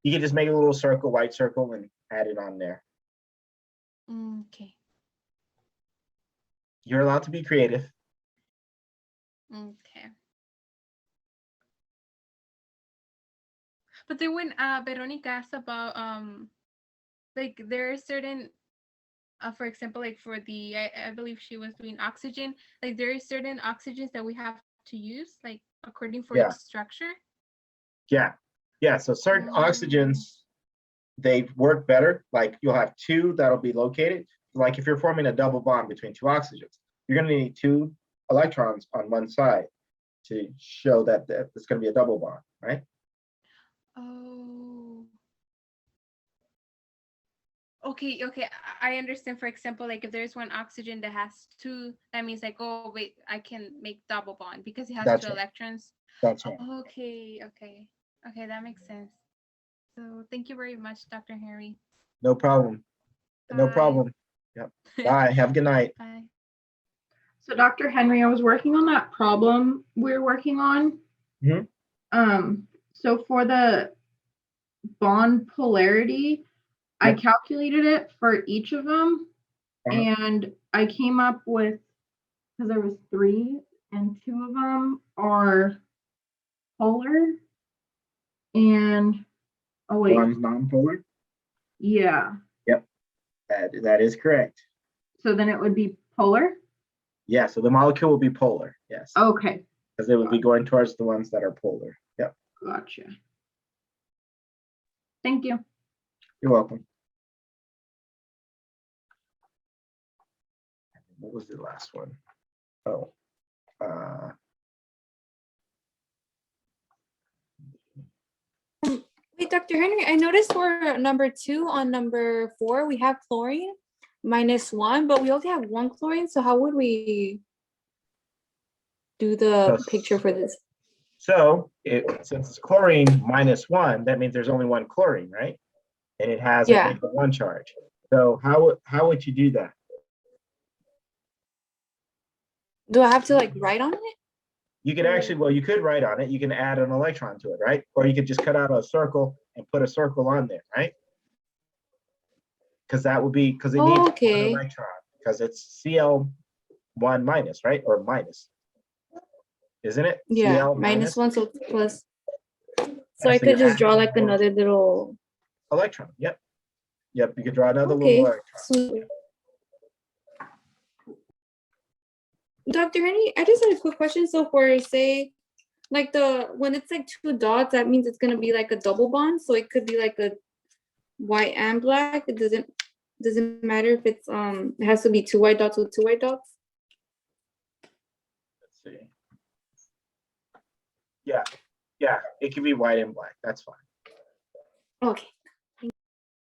you can just make a little circle, white circle, and add it on there. Okay. You're allowed to be creative. Okay. But then when Veronica asked about like there are certain for example, like for the I believe she was doing oxygen, like there are certain oxygens that we have to use, like according for each structure. Yeah, so certain oxygens, they work better. Like you'll have 2 that'll be located. Like if you're forming a double bond between 2 oxygens, you're going to need 2 electrons on one side to show that it's going to be a double bond, right? Oh. Okay, I understand. For example, like if there's one oxygen that has 2, that means like, oh wait, I can make double bond because it has That's 2 right. electrons. That's right. Okay, that makes sense. So thank you very much, Dr. Harry. No problem. No Bye. problem. Yep. Bye. Have a good night. Bye. So Dr. Henry, I was working on that problem we're working on. So for the bond polarity, I calculated it for each of them, and I came up with, because there was 3 and 2 of them are polar, and One's non-polar. Yeah. Yep. That is correct. So then it would be polar? Yeah, so the molecule will be polar. Yes. Okay. Because it would be going towards the ones that are polar. Yep. Gotcha. Thank you. You're welcome. What was the last one? Oh. Wait, Dr. Henry, I noticed for number 2 on number 4, we have chlorine -1, but we only have 1 chlorine. So how would we do the picture for this? So since it's chlorine -1, that means there's only 1 chlorine, right? And it has a -1 charge. So how would you do that? Do I have to like write on it? You can actually, well, you could write on it. You can add an electron to it, right? Or you could just cut out a circle and put a circle on there, right? because that would be, because it needs one Okay. electron, because it's Cl1 minus, right? Or minus. Isn't it? Yeah, Cl minus one, so plus. So Yeah, I so you're could just draw adding like more another little. electron. Yep. Yep, you could draw another little Okay. electron. So, Dr. Henry, I just had a quick question. So for say, like when it's like two dots, that means it's gonna be like a double bond. So it could be like a white and black. It doesn't matter if it's it has to be two white dots with two white dots. Let's see. Yeah, it can be white and black. That's fine. Okay.